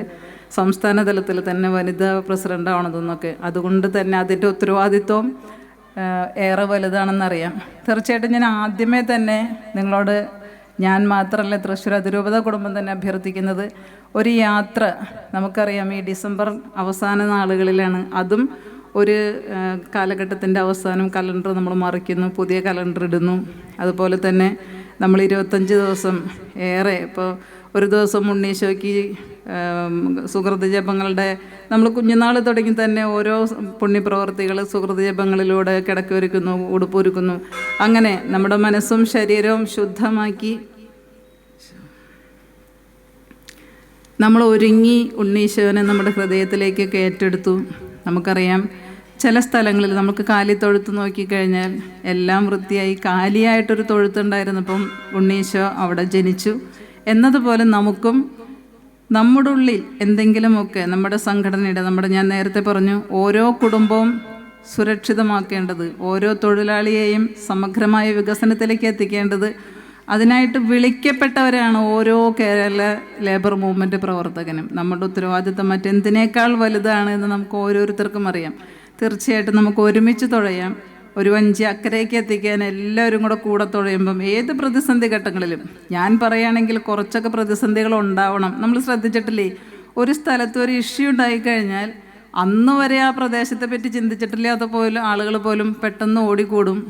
സംസ്ഥാന തലത്തിൽ തന്നെ വനിതാ പ്രസിഡൻ്റാവണതെന്നൊക്കെ. അതുകൊണ്ട് തന്നെ അതിൻ്റെ ഉത്തരവാദിത്വം ഏറെ വലുതാണെന്നറിയാം. തീർച്ചയായിട്ടും ഞാൻ ആദ്യമേ തന്നെ നിങ്ങളോട്, ഞാൻ മാത്രമല്ല തൃശ്ശൂർ അതിരൂപത കുടുംബം തന്നെ അഭ്യർത്ഥിക്കുന്നത്, ഒരു യാത്ര, നമുക്കറിയാം ഈ ഡിസംബർ അവസാന നാളുകളിലാണ്, അതും ഒരു കാലഘട്ടത്തിൻ്റെ അവസാനം കലണ്ടർ നമ്മൾ മറിക്കുന്നു, പുതിയ കലണ്ടർ ഇടുന്നു. അതുപോലെ തന്നെ നമ്മൾ 25 ദിവസം ഏറെ, ഇപ്പോൾ ഒരു ദിവസം ഉണ്ണീശോയ്ക്ക് സുഹൃത ജപങ്ങളുടെ, നമ്മൾ കുഞ്ഞുനാൾ തുടങ്ങി തന്നെ ഓരോ പുണ്യപ്രവർത്തികൾ സുഹൃത ജപങ്ങളിലൂടെ കിടക്കൊരുക്കുന്നു, ഉടുപ്പൊരുക്കുന്നു. അങ്ങനെ നമ്മുടെ മനസ്സും ശരീരവും ശുദ്ധമാക്കി നമ്മൾ ഒരുങ്ങി ഉണ്ണീശോനെ നമ്മുടെ ഹൃദയത്തിലേക്കൊക്കെ ഏറ്റെടുത്തു. നമുക്കറിയാം, ചില സ്ഥലങ്ങളിൽ നമുക്ക് കാലിത്തൊഴുത്ത് നോക്കിക്കഴിഞ്ഞാൽ എല്ലാം വൃത്തിയായി കാലിയായിട്ടൊരു തൊഴുത്തുണ്ടായിരുന്നപ്പം ഉണ്ണീശോ അവിടെ ജനിച്ചു എന്നതുപോലെ നമുക്കും നമ്മുടെ ഉള്ളിൽ എന്തെങ്കിലുമൊക്കെ നമ്മുടെ സംഘടനയുടെ, ഞാൻ നേരത്തെ പറഞ്ഞു, ഓരോ കുടുംബവും സുരക്ഷിതമാക്കേണ്ടത്, ഓരോ തൊഴിലാളിയെയും സമഗ്രമായ വികസനത്തിലേക്ക് എത്തിക്കേണ്ടത്, അതിനായിട്ട് വിളിക്കപ്പെട്ടവരാണ് ഓരോ കേരള ലേബർ മൂവ്മെൻറ്റ് പ്രവർത്തകനും. നമ്മുടെ ഉത്തരവാദിത്തം മറ്റെന്തിനേക്കാൾ വലുതാണ് എന്ന് നമുക്ക് ഓരോരുത്തർക്കും അറിയാം. തീർച്ചയായിട്ടും നമുക്ക് ഒരുമിച്ച് തുഴയാം. ഒരു വഞ്ചി അക്കരയ്ക്ക് എത്തിക്കാൻ എല്ലാവരും കൂടെ തുഴയുമ്പം ഏത് പ്രതിസന്ധി ഘട്ടങ്ങളിലും, ഞാൻ പറയുകയാണെങ്കിൽ കുറച്ചൊക്കെ പ്രതിസന്ധികൾ ഉണ്ടാവണം. നമ്മൾ ശ്രദ്ധിച്ചിട്ടില്ലേ, ഒരു സ്ഥലത്ത് ഒരു ഇഷ്യൂ ഉണ്ടായിക്കഴിഞ്ഞാൽ അന്ന് വരെ ആ പ്രദേശത്തെ പറ്റി ചിന്തിച്ചിട്ടില്ലാത്ത പോലും ആളുകൾ പോലും പെട്ടെന്ന് ഓടിക്കൂടും.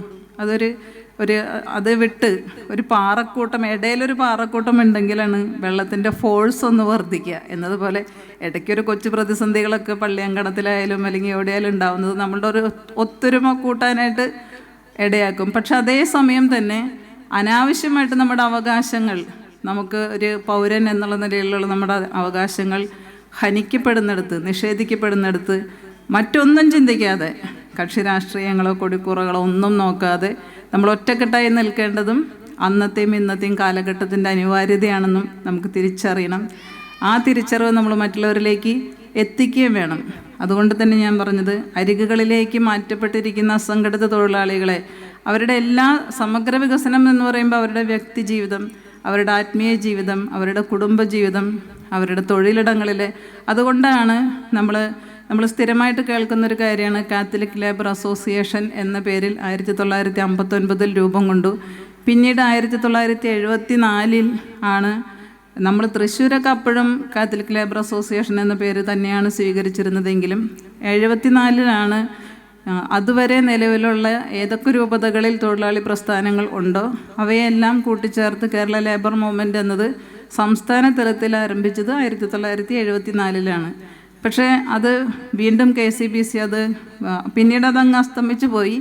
അത് വിട്ട് ഒരു പാറക്കൂട്ടം, ഇടയിലൊരു പാറക്കൂട്ടം ഉണ്ടെങ്കിലാണ് വെള്ളത്തിൻ്റെ ഫോഴ്സ് ഒന്ന് വർദ്ധിക്കുക എന്നതുപോലെ ഇടയ്ക്കൊരു കൊച്ചു പ്രതിസന്ധികളൊക്കെ പള്ളിയങ്കണത്തിലായാലും അല്ലെങ്കിൽ എവിടെയായാലും ഉണ്ടാവുന്നത് നമ്മളുടെ ഒരു ഒത്തൊരുമ കൂട്ടാനായിട്ട് ഇടയാക്കും. പക്ഷെ അതേസമയം തന്നെ അനാവശ്യമായിട്ട് നമ്മുടെ അവകാശങ്ങൾ, നമുക്ക് ഒരു പൗരൻ എന്നുള്ള നിലയിലുള്ള നമ്മുടെ അവകാശങ്ങൾ ഹനിക്കപ്പെടുന്നിടത്ത്, നിഷേധിക്കപ്പെടുന്നിടത്ത് മറ്റൊന്നും ചിന്തിക്കാതെ, കക്ഷി രാഷ്ട്രീയങ്ങളോ കൊടിക്കൂറകളോ ഒന്നും നോക്കാതെ നമ്മൾ ഒറ്റക്കെട്ടായി നിൽക്കേണ്ടതും അന്നത്തെയും ഇന്നത്തെയും കാലഘട്ടത്തിൻ്റെ അനിവാര്യതയാണെന്നും നമുക്ക് തിരിച്ചറിയണം. ആ തിരിച്ചറിവ് നമ്മൾ മറ്റുള്ളവരിലേക്ക് എത്തിക്കുകയും വേണം. അതുകൊണ്ട് തന്നെ ഞാൻ പറഞ്ഞത്, അരികുകളിലേക്ക് മാറ്റപ്പെട്ടിരിക്കുന്ന അസംഘടിത തൊഴിലാളികളെ, അവരുടെ എല്ലാ സമഗ്ര വികസനം എന്ന് പറയുമ്പോൾ അവരുടെ വ്യക്തി ജീവിതം, അവരുടെ ആത്മീയ ജീവിതം, അവരുടെ കുടുംബജീവിതം, അവരുടെ തൊഴിലിടങ്ങളിലെ, അതുകൊണ്ടാണ് നമ്മൾ സ്ഥിരമായിട്ട് കേൾക്കുന്നൊരു കാര്യമാണ് കാത്തലിക് ലേബർ അസോസിയേഷൻ എന്ന പേരിൽ 1959 രൂപം കൊണ്ടു. പിന്നീട് 1974 ആണ് നമ്മൾ തൃശ്ശൂരൊക്കെ അപ്പോഴും കാത്തലിക് ലേബർ അസോസിയേഷൻ എന്ന പേര് തന്നെയാണ് സ്വീകരിച്ചിരുന്നതെങ്കിലും 74 അതുവരെ നിലവിലുള്ള ഏതൊക്കെ രൂപതകളിൽ തൊഴിലാളി പ്രസ്ഥാനങ്ങൾ ഉണ്ടോ അവയെല്ലാം കൂട്ടിച്ചേർത്ത് കേരള ലേബർ മൂവ്മെൻറ്റ് എന്നത് സംസ്ഥാന തലത്തിൽ ആരംഭിച്ചത് 1974 പക്ഷേ അത് വീണ്ടും KCBC അത് പിന്നീട് അതങ്ങ് അസ്തമിച്ചു പോയി.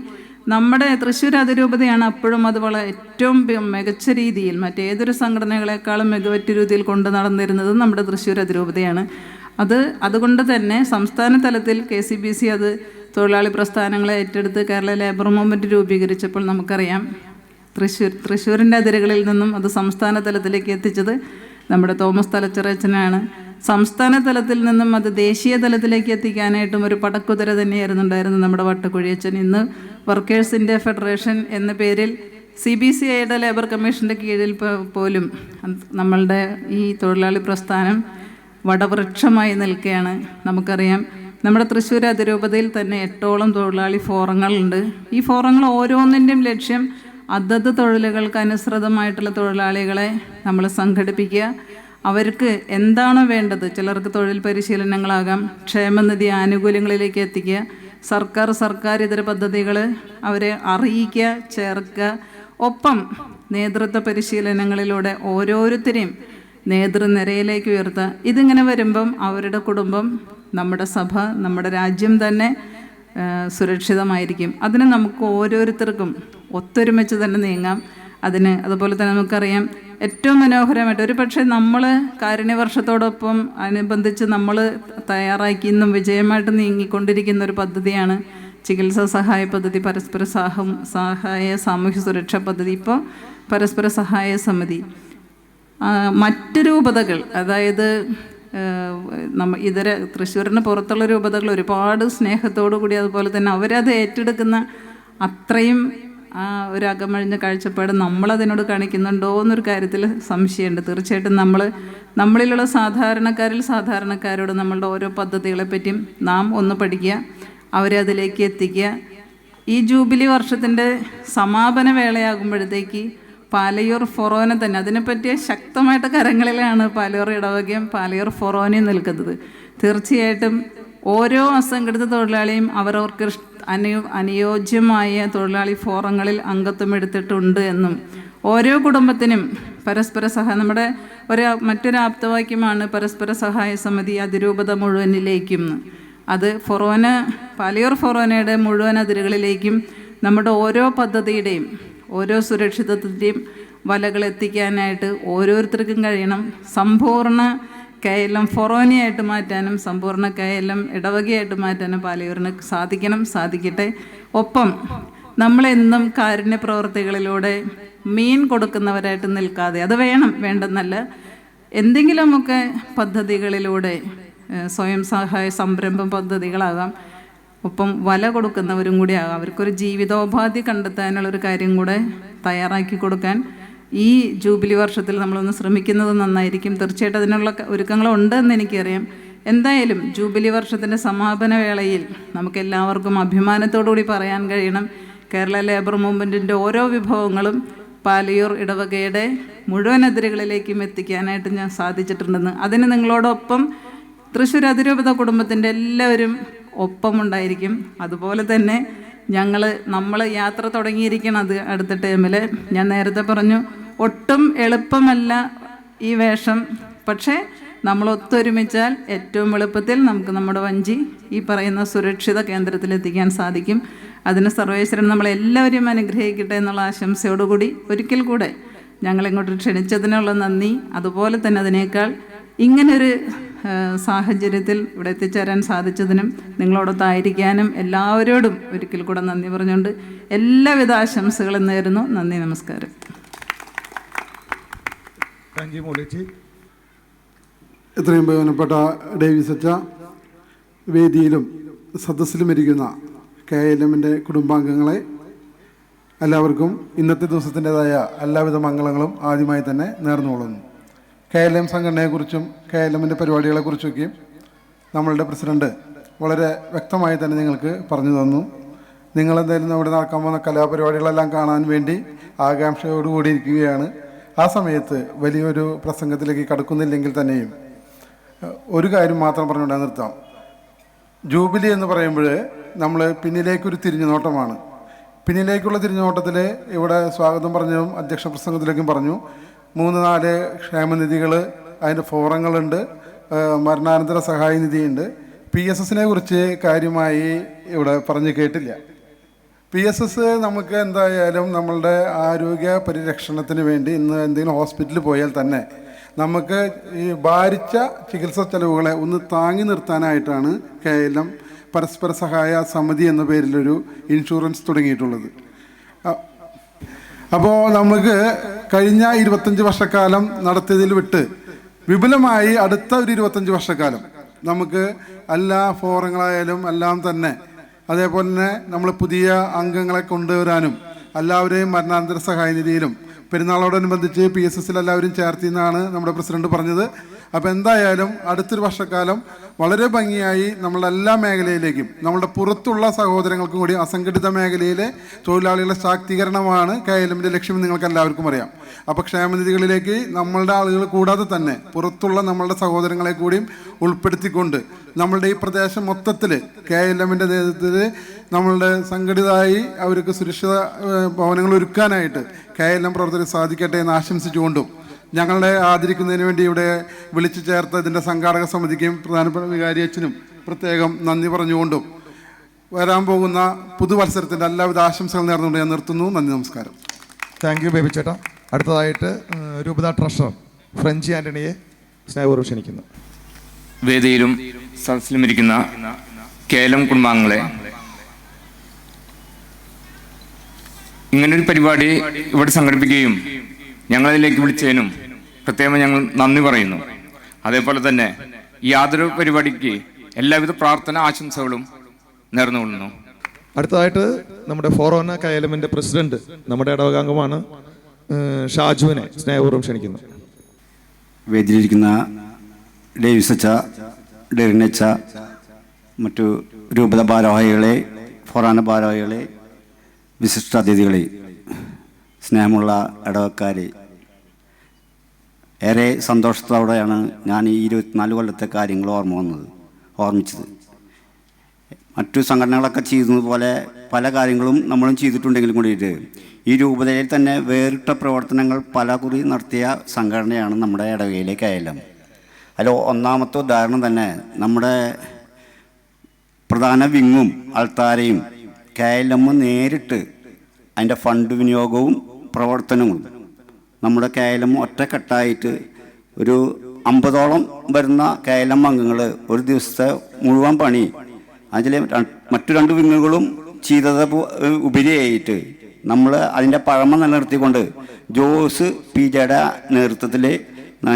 നമ്മുടെ തൃശ്ശൂർ അതിരൂപതയാണ് അപ്പോഴും അത് ഏറ്റവും മികച്ച രീതിയിൽ, മറ്റേതൊരു സംഘടനകളെക്കാളും മികവറ്റ രീതിയിൽ കൊണ്ടു നടന്നിരുന്നത് നമ്മുടെ തൃശ്ശൂർ അതിരൂപതയാണ്. അതുകൊണ്ട് തന്നെ സംസ്ഥാന തലത്തിൽ KCBC അത് തൊഴിലാളി പ്രസ്ഥാനങ്ങളെ ഏറ്റെടുത്ത് കേരള ലേബർ മൂവ്മെൻറ്റ് രൂപീകരിച്ചപ്പോൾ നമുക്കറിയാം, തൃശ്ശൂരിൻ്റെ അതിരുകളിൽ നിന്നും അത് സംസ്ഥാന തലത്തിലേക്ക് എത്തിച്ചത് നമ്മുടെ തോമസ് തലച്ചിറച്ചനാണ്. സംസ്ഥാന തലത്തിൽ നിന്നും അത് ദേശീയ തലത്തിലേക്ക് എത്തിക്കാനായിട്ടും ഒരു പടക്കുതിര തന്നെയായിരുന്നു ഉണ്ടായിരുന്നത് നമ്മുടെ വട്ടക്കുഴിയച്ചൻ. ഇന്ന് വർക്കേഴ്സ് ഇന്ത്യ ഫെഡറേഷൻ എന്ന പേരിൽ CBCIയുടെ ലേബർ കമ്മീഷൻ്റെ കീഴിൽ പോലും നമ്മളുടെ ഈ തൊഴിലാളി പ്രസ്ഥാനം വടവൃക്ഷമായി നിൽക്കുകയാണ്. നമുക്കറിയാം, നമ്മുടെ തൃശ്ശൂർ അതിരൂപതയിൽ തന്നെ 8ഓളം തൊഴിലാളി ഫോറങ്ങളുണ്ട്. ഈ ഫോറങ്ങൾ ഓരോന്നിൻ്റെയും ലക്ഷ്യം അതത് തൊഴിലുകൾക്ക് അനുസൃതമായിട്ടുള്ള തൊഴിലാളികളെ നമ്മൾ സംഘടിപ്പിക്കുക, അവർക്ക് എന്താണോ വേണ്ടത്, ചിലർക്ക് തൊഴിൽ പരിശീലനങ്ങളാകാം, ക്ഷേമനിധി ആനുകൂല്യങ്ങളിലേക്ക് എത്തിക്കുക, സർക്കാരിതര പദ്ധതികൾ അവരെ അറിയിക്കുക, ചേർക്കുക, ഒപ്പം നേതൃത്വ പരിശീലനങ്ങളിലൂടെ ഓരോരുത്തരെയും നേതൃനിരയിലേക്ക് ഉയർത്തുക. ഇതിങ്ങനെ വരുമ്പം അവരുടെ കുടുംബം, നമ്മുടെ സഭ, നമ്മുടെ രാജ്യം തന്നെ സുരക്ഷിതമായിരിക്കും. അതിന് നമുക്ക് ഓരോരുത്തർക്കും ഒത്തൊരുമിച്ച് തന്നെ നീങ്ങാം. അതുപോലെ തന്നെ നമുക്കറിയാം, ഏറ്റവും മനോഹരമായിട്ട് ഒരു പക്ഷേ നമ്മൾ കാരുണ്യവർഷത്തോടൊപ്പം അനുബന്ധിച്ച് നമ്മൾ തയ്യാറാക്കി ഇന്നും വിജയമായിട്ട് നീങ്ങിക്കൊണ്ടിരിക്കുന്ന ഒരു പദ്ധതിയാണ് ചികിത്സാ സഹായ പദ്ധതി, പരസ്പര സഹായ സാമൂഹ്യ സുരക്ഷാ പദ്ധതി, ഇപ്പോൾ പരസ്പര സഹായ സമിതി. മറ്റ് രൂപതകൾ, അതായത് തൃശ്ശൂരിന് പുറത്തുള്ള രൂപതകൾ ഒരുപാട് സ്നേഹത്തോടു കൂടി, അതുപോലെ തന്നെ അവരത് ഏറ്റെടുക്കുന്ന അത്രയും ഒരു അകമഴിഞ്ഞ കാഴ്ചപ്പാട് നമ്മളതിനോട് കാണിക്കുന്നുണ്ടോ എന്നൊരു കാര്യത്തിൽ സംശയമുണ്ട്. തീർച്ചയായിട്ടും നമ്മളിലുള്ള സാധാരണക്കാരോട് നമ്മളുടെ ഓരോ പദ്ധതികളെപ്പറ്റിയും നാം ഒന്ന് പഠിക്കുക, അവരെ അതിലേക്ക് എത്തിക്കുക. ഈ ജൂബിലി വർഷത്തിൻ്റെ സമാപന വേളയാകുമ്പോഴത്തേക്ക് പാലയൂർ ഫൊറോന തന്നെ അതിനെപ്പറ്റിയ ശക്തമായിട്ട് കരങ്ങളിലാണ് പാലയൂർ ഇടവകയും പാലയൂർ ഫൊറോനയും നിൽക്കുന്നത്. തീർച്ചയായിട്ടും ഓരോ അസംഘടിത തൊഴിലാളിയും അവരവർക്ക് അനുയോജ്യമായ തൊഴിലാളി ഫോറങ്ങളിൽ അംഗത്വം എടുത്തിട്ടുണ്ട് എന്നും ഓരോ കുടുംബത്തിനും പരസ്പര നമ്മുടെ മറ്റൊരു ആപ്തവാക്യമാണ് പരസ്പര സഹായ സമിതി അതിരൂപത മുഴുവനിലേക്കും. അത് പാലയൂർ ഫൊറോനയുടെ മുഴുവൻ അതിരുകളിലേക്കും നമ്മുടെ ഓരോ പദ്ധതിയുടെയും ഓരോ സുരക്ഷിതത്വത്തിൻ്റെയും വലകൾ എത്തിക്കാനായിട്ട് ഓരോരുത്തർക്കും കഴിയണം. സമ്പൂർണ്ണ KLM ഫൊറോനയായിട്ട് മാറ്റാനും സമ്പൂർണ്ണ KLM ഇടവകയായിട്ട് മാറ്റാനും പാലയൂരിന് സാധിക്കട്ടെ. ഒപ്പം നമ്മളെന്നും കാരുണ്യ പ്രവർത്തികളിലൂടെ മീൻ കൊടുക്കുന്നവരായിട്ട് നിൽക്കാതെ, അത് വേണ്ടെന്നല്ല, എന്തെങ്കിലുമൊക്കെ പദ്ധതികളിലൂടെ സ്വയം സഹായ സംരംഭം പദ്ധതികളാകാം, ഒപ്പം വല കൊടുക്കുന്നവരും കൂടി ആകാം. അവർക്കൊരു ജീവിതോപാധി കണ്ടെത്താനുള്ളൊരു കാര്യം കൂടെ തയ്യാറാക്കി കൊടുക്കാൻ ഈ ജൂബിലി വർഷത്തിൽ നമ്മളൊന്ന് ശ്രമിക്കുന്നത് നന്നായിരിക്കും. തീർച്ചയായിട്ടും അതിനുള്ള ഒരുക്കങ്ങളുണ്ടെന്ന് എനിക്കറിയാം. എന്തായാലും ജൂബിലി വർഷത്തിൻ്റെ സമാപന വേളയിൽ നമുക്കെല്ലാവർക്കും അഭിമാനത്തോടുകൂടി പറയാൻ കഴിയണം, കേരള ലേബർ മൂവ്മെൻറ്റിൻ്റെ ഓരോ വിഭവങ്ങളും പാലയൂർ ഇടവകയുടെ മുഴുവൻ അതിരുകളിലേക്കും എത്തിക്കാനായിട്ട് ഞാൻ സാധിച്ചിട്ടുണ്ടെന്ന്. അതിന് നിങ്ങളോടൊപ്പം തൃശ്ശൂർ അതിരൂപത കുടുംബത്തിൻ്റെ എല്ലാവരും ഒപ്പമുണ്ടായിരിക്കും. അതുപോലെ തന്നെ നമ്മൾ യാത്ര തുടങ്ങിയിരിക്കണത് അടുത്ത ടൈമിൽ. ഞാൻ നേരത്തെ പറഞ്ഞു, ഒട്ടും എളുപ്പമല്ല ഈ വേഷം. പക്ഷേ നമ്മൾ ഒത്തൊരുമിച്ചാൽ ഏറ്റവും എളുപ്പത്തിൽ നമുക്ക് നമ്മുടെ വഞ്ചി ഈ പറയുന്ന സുരക്ഷിത കേന്ദ്രത്തിലെത്തിക്കാൻ സാധിക്കും. അതിന് സർവേശ്വരൻ നമ്മളെല്ലാവരും അനുഗ്രഹിക്കട്ടെ എന്നുള്ള ആശംസയോടുകൂടി ഒരിക്കൽ കൂടെ ഞങ്ങളിങ്ങോട്ട് ക്ഷണിച്ചതിനുള്ള നന്ദി. അതുപോലെ തന്നെ അതിനേക്കാൾ ഇങ്ങനൊരു സാഹചര്യത്തിൽ ഇവിടെ എത്തിച്ചേരാൻ സാധിച്ചതിനും നിങ്ങളോടൊത്തായിരിക്കാനും എല്ലാവരോടും ഒരിക്കൽ കൂടെ നന്ദി പറഞ്ഞുകൊണ്ട് എല്ലാവിധ ആശംസകളും നേരുന്നു. നന്ദി, നമസ്കാരം. എത്രയും ബഹുമാനപ്പെട്ട ഡേവിസ് അച്ഛ, വേദിയിലും സദസ്സിലും ഇരിക്കുന്ന KLMൻ്റെ കുടുംബാംഗങ്ങളെ എല്ലാവർക്കും ഇന്നത്തെ ദിവസത്തിൻ്റെതായ എല്ലാവിധ മംഗളങ്ങളും ആദ്യമായി തന്നെ നേർന്നുകൊള്ളുന്നു. KLM സംഘടനയെക്കുറിച്ചും KLMൻ്റെ പരിപാടികളെക്കുറിച്ചൊക്കെയും നമ്മളുടെ പ്രസിഡന്റ് വളരെ വ്യക്തമായി തന്നെ നിങ്ങൾക്ക് പറഞ്ഞു തന്നു. നിങ്ങളെന്തായാലും ഇവിടെ നടക്കാൻ പോകുന്ന കലാപരിപാടികളെല്ലാം കാണാൻ വേണ്ടി ആകാംക്ഷയോടുകൂടി ഇരിക്കുകയാണ്. ആ സമയത്ത് വലിയൊരു പ്രസംഗത്തിലേക്ക് കടക്കുന്നില്ലെങ്കിൽ തന്നെയും ഒരു കാര്യം മാത്രം പറഞ്ഞുകൊണ്ട് നിർത്താം. ജൂബിലി എന്ന് പറയുമ്പോൾ നമ്മൾ പിന്നിലേക്കൊരു തിരിഞ്ഞുനോട്ടമാണ്. പിന്നിലേക്കുള്ള തിരിഞ്ഞുനോട്ടത്തിൽ ഇവിടെ സ്വാഗതം പറഞ്ഞതും അധ്യക്ഷ പ്രസംഗത്തിലേക്കും പറഞ്ഞു, 3-4 ക്ഷേമനിധികൾ, അതിൻ്റെ ഫോറങ്ങളുണ്ട്, മരണാനന്തര സഹായ നിധിയുണ്ട്. PSSനെ കുറിച്ച് കാര്യമായി ഇവിടെ പറഞ്ഞു കേട്ടില്ല. PSS നമുക്ക് എന്തായാലും നമ്മളുടെ ആരോഗ്യ പരിരക്ഷണത്തിന് വേണ്ടി ഇന്ന് എന്തെങ്കിലും ഹോസ്പിറ്റലിൽ പോയാൽ തന്നെ നമുക്ക് ഈ ഭാരിച്ച ചികിത്സാ ചെലവുകളെ ഒന്ന് താങ്ങി നിർത്താനായിട്ടാണ് KLM പരസ്പര സഹായ സമിതി എന്ന പേരിലൊരു ഇൻഷുറൻസ് തുടങ്ങിയിട്ടുള്ളത്. അപ്പോൾ നമുക്ക് കഴിഞ്ഞ 25 വർഷക്കാലം നടത്തിയതിൽ വിട്ട് വിപുലമായി അടുത്ത ഒരു 25 വർഷക്കാലം നമുക്ക് എല്ലാ ഫോറങ്ങളായാലും എല്ലാം തന്നെ, അതേപോലെ തന്നെ നമ്മൾ പുതിയ അംഗങ്ങളെ കൊണ്ടുവരാനും എല്ലാവരെയും മരണാനന്തര സഹായ നിധിയിലും പെരുന്നാളോടനുബന്ധിച്ച് PSSൽ എല്ലാവരും ചേർത്തിയെന്നാണ് നമ്മുടെ പ്രസിഡന്റ് പറഞ്ഞത്. അപ്പോൾ എന്തായാലും അടുത്തൊരു വർഷക്കാലം വളരെ ഭംഗിയായി നമ്മളുടെ എല്ലാ മേഖലയിലേക്കും, നമ്മളുടെ പുറത്തുള്ള സഹോദരങ്ങൾക്കും കൂടി അസംഘടിത മേഖലയിലെ തൊഴിലാളികളുടെ ശാക്തീകരണമാണ് KLMൻ്റെ ലക്ഷ്യം, നിങ്ങൾക്ക് എല്ലാവർക്കും അറിയാം. അപ്പോൾ ക്ഷേമനിധികളിലേക്ക് നമ്മളുടെ ആളുകൾ കൂടാതെ തന്നെ പുറത്തുള്ള നമ്മളുടെ സഹോദരങ്ങളെ കൂടിയും ഉൾപ്പെടുത്തിക്കൊണ്ട് നമ്മളുടെ ഈ പ്രദേശം മൊത്തത്തിൽ KLMൻ്റെ നേതൃത്വത്തിൽ നമ്മളുടെ സംഘടിതമായി അവർക്ക് സുരക്ഷിത ഭവനങ്ങൾ ഒരുക്കാനായിട്ട് KLM പ്രവർത്തകർ സാധിക്കട്ടെ എന്ന് ആശംസിച്ചുകൊണ്ടും ഞങ്ങളെ ആദരിക്കുന്നതിന് വേണ്ടി ഇവിടെ വിളിച്ചു ചേർത്ത ഇതിൻ്റെ സംഘാടക സമിതിക്കും പ്രധാനപ്പെട്ട വികാരി അച്ഛനും പ്രത്യേകം നന്ദി പറഞ്ഞുകൊണ്ടും വരാൻ പോകുന്ന പുതുവത്സരത്തിൻ്റെ എല്ലാവിധ ആശംസകൾ നേർന്നുകൊണ്ട് ഞാൻ നിർത്തുന്നു. നന്ദി, നമസ്കാരം. താങ്ക് യു ബേബി ചേട്ടാ. അടുത്തതായിട്ട് രൂപത ട്രഷറർ ഫ്രഞ്ചി ആൻ്റണിയെ സ്നേഹപൂർവ്വം ക്ഷണിക്കുന്നു. വേദിയിലും സദസ്സിലും ഇരിക്കുന്ന കേലം കുടുംബാംഗങ്ങളെ, ഇങ്ങനൊരു പരിപാടി ഇവിടെ സംഘടിപ്പിക്കുകയും ഞങ്ങളിതിലേക്ക് വിളിച്ചതിനും പ്രത്യേകം ഞങ്ങൾ നന്ദി പറയുന്നു. അതേപോലെ തന്നെ ഈ ആദരവ് പരിപാടിക്ക് എല്ലാവിധ പ്രാർത്ഥന ആശംസകളും നേർന്നുകൊള്ളുന്നു. അടുത്തതായിട്ട് നമ്മുടെ ഫോറോന കയലമിൻ്റെ പ്രസിഡന്റ്, നമ്മുടെ ഇടവകാംഗമാണ് ഷാജുവിനെ സ്നേഹപൂർവ്വം ക്ഷണിക്കുന്നു. വേദിയിലിരിക്കുന്ന ഡേവിസച്ച, ഡെറിനച്ച, മറ്റു രൂപത ഭാരവാഹികളെ, ഫൊറാന ഭാരവാഹികളെ, വിശിഷ്ട അതിഥികളെ, സ്നേഹമുള്ള ഇടവക്കാരെ, ഏറെ സന്തോഷത്തോടെയാണ് ഞാൻ ഈ 24 കൊല്ലത്തെ കാര്യങ്ങൾ ഓർമ്മിച്ചത്. മറ്റു സംഘടനകളൊക്കെ ചെയ്യുന്നതുപോലെ പല കാര്യങ്ങളും നമ്മളും ചെയ്തിട്ടുണ്ടെങ്കിലും കൂടിയിട്ട് ഈ രൂപതയിൽ തന്നെ വേറിട്ട പ്രവർത്തനങ്ങൾ പലകുറി നടത്തിയ സംഘടനയാണ് നമ്മുടെ ഇടവകയിലെ കയലം. അതിൽ ഒന്നാമത്തെ ഉദാഹരണം തന്നെ നമ്മുടെ പ്രധാന വിങ്ങും അൾത്താരയും കയലം നേരിട്ട് അതിൻ്റെ ഫണ്ട് വിനിയോഗവും പ്രവർത്തനവും നമ്മുടെ കയലം ഒറ്റക്കെട്ടായിട്ട് ഒരു 50ഓളം വരുന്ന കയലം അംഗങ്ങൾ ഒരു ദിവസത്തെ മുഴുവൻ പണി അതിൽ മറ്റു 2 വിങ്ങുകളും ചെയ്തത് ഉപരിയായിട്ട് നമ്മൾ അതിൻ്റെ പഴമ നിലനിർത്തിക്കൊണ്ട് ജോസ് പി ജയുടെ നേതൃത്വത്തിൽ,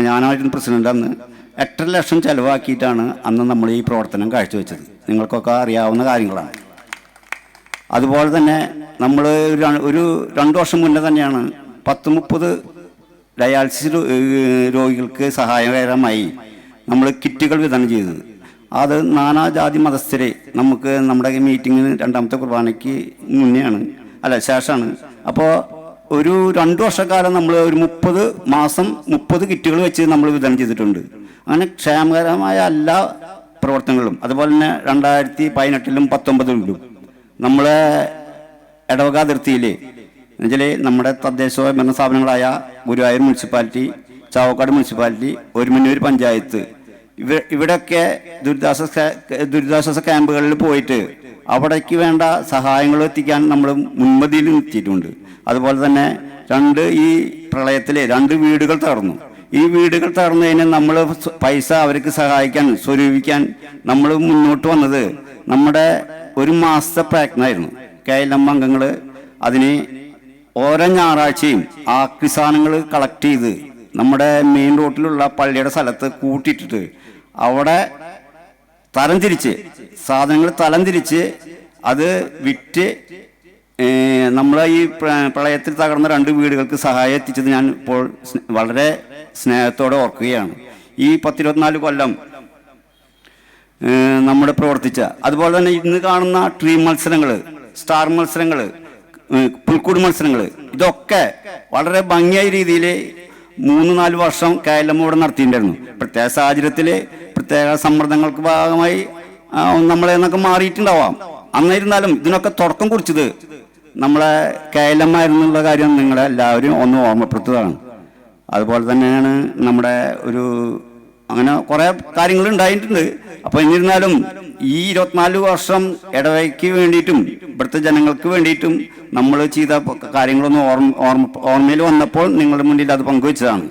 ഞാനായിരുന്നു പ്രസിഡന്റ്, അന്ന് 8 ലക്ഷം ചിലവാക്കിയിട്ടാണ് അന്ന് നമ്മൾ ഈ പ്രവർത്തനം കാഴ്ചവെച്ചത്. നിങ്ങൾക്കൊക്കെ അറിയാവുന്ന കാര്യങ്ങളാണ്. അതുപോലെ തന്നെ നമ്മൾ ഒരു 2 വർഷം മുന്നേ തന്നെയാണ് 10-30 ഡയാലിസിസ് രോഗികൾക്ക് സഹായകരമായി നമ്മൾ കിറ്റുകൾ വിതരണം ചെയ്തത്. അത് നാനാജാതി മതസ്ഥരെ നമുക്ക് നമ്മുടെ മീറ്റിങ്ങിന് 2ാമത്തെ കുർബാനയ്ക്ക് ശേഷമാണ്. അപ്പോൾ ഒരു 2 വർഷക്കാലം നമ്മൾ ഒരു 30 മാസം 30 കിറ്റുകൾ വെച്ച് നമ്മൾ വിതരണം ചെയ്തിട്ടുണ്ട്. അങ്ങനെ ക്ഷേമകരമായ എല്ലാ പ്രവർത്തനങ്ങളും, അതുപോലെ തന്നെ 2018-ലും 19-ലും നമ്മളെ ഇടവക അതിർത്തിയിൽ എന്നുവെച്ചാൽ നമ്മുടെ തദ്ദേശഭരണ സ്ഥാപനങ്ങളായ ഗുരുവായൂർ മുനിസിപ്പാലിറ്റി, ചാവക്കാട് മുനിസിപ്പാലിറ്റി, ഒരുമന്നൂർ പഞ്ചായത്ത്, ഇവിടെയൊക്കെ ദുരിതാശ്വാസ ക്യാമ്പുകളിൽ പോയിട്ട് അവിടേക്ക് വേണ്ട സഹായങ്ങൾ എത്തിക്കാൻ നമ്മൾ മുൻപതിയിൽ എത്തിയിട്ടുണ്ട്. അതുപോലെ തന്നെ ഈ പ്രളയത്തിൽ 2 വീടുകൾ തകർന്നു. ഈ വീടുകൾ തകർന്നതിന് നമ്മൾ പൈസ അവർക്ക് സഹായിക്കാൻ സ്വരൂപിക്കാൻ നമ്മൾ മുന്നോട്ട് വന്നത് നമ്മുടെ ഒരു മാസത്തെ പ്രയത്നമായിരുന്നു. കയലം അംഗങ്ങൾ അതിന് ഓരോ ഞായറാഴ്ചയും ആക്രി സാധനങ്ങൾ കളക്ട് ചെയ്ത് നമ്മുടെ മെയിൻ റോഡിലുള്ള പള്ളിയുടെ സ്ഥലത്ത് കൂട്ടിയിട്ടിട്ട് അവിടെ സാധനങ്ങൾ തരംതിരിച്ച് അത് വിറ്റ് നമ്മളെ ഈ പ്രളയത്തിൽ തകർന്ന 2 വീടുകൾക്ക് സഹായം എത്തിച്ചത് ഞാൻ ഇപ്പോൾ വളരെ സ്നേഹത്തോടെ ഓർക്കുകയാണ്. ഈ 10-24 കൊല്ലം നമ്മൾ പ്രവർത്തിച്ച, അതുപോലെ തന്നെ ഇന്ന് കാണുന്ന ട്രീ മത്സരങ്ങൾ, സ്റ്റാർ മത്സരങ്ങൾ, പുൽക്കൂട് മത്സരങ്ങൾ, ഇതൊക്കെ വളരെ ഭംഗിയായ രീതിയിൽ 3-4 വർഷം കയലം ഇവിടെ നടത്തിയിട്ടുണ്ടായിരുന്നു. പ്രത്യേക സാഹചര്യത്തിൽ പ്രത്യേക സമ്മർദ്ദങ്ങൾക്ക് ഭാഗമായി നമ്മളെന്നൊക്കെ മാറിയിട്ടുണ്ടാവാം. അന്നിരുന്നാലും ഇതിനൊക്കെ തുടക്കം കുറിച്ചത് നമ്മളെ കയലമായിരുന്നുള്ള കാര്യം നിങ്ങളെല്ലാവരും ഒന്ന് ഓർമ്മപ്പെടുത്തുകയാണ്. അതുപോലെ തന്നെയാണ് നമ്മുടെ അങ്ങനെ കുറേ കാര്യങ്ങൾ ഉണ്ടായിട്ടുണ്ട്. അപ്പോൾ എന്നിരുന്നാലും ഈ 24 വർഷം ഇടവയ്ക്ക് വേണ്ടിയിട്ടും ഇവിടുത്തെ ജനങ്ങൾക്ക് വേണ്ടിയിട്ടും നമ്മൾ ചെയ്ത കാര്യങ്ങളൊന്നും ഓർമ്മയിൽ വന്നപ്പോൾ നിങ്ങളുടെ മുന്നിൽ അത് പങ്കുവെച്ചതാണ്.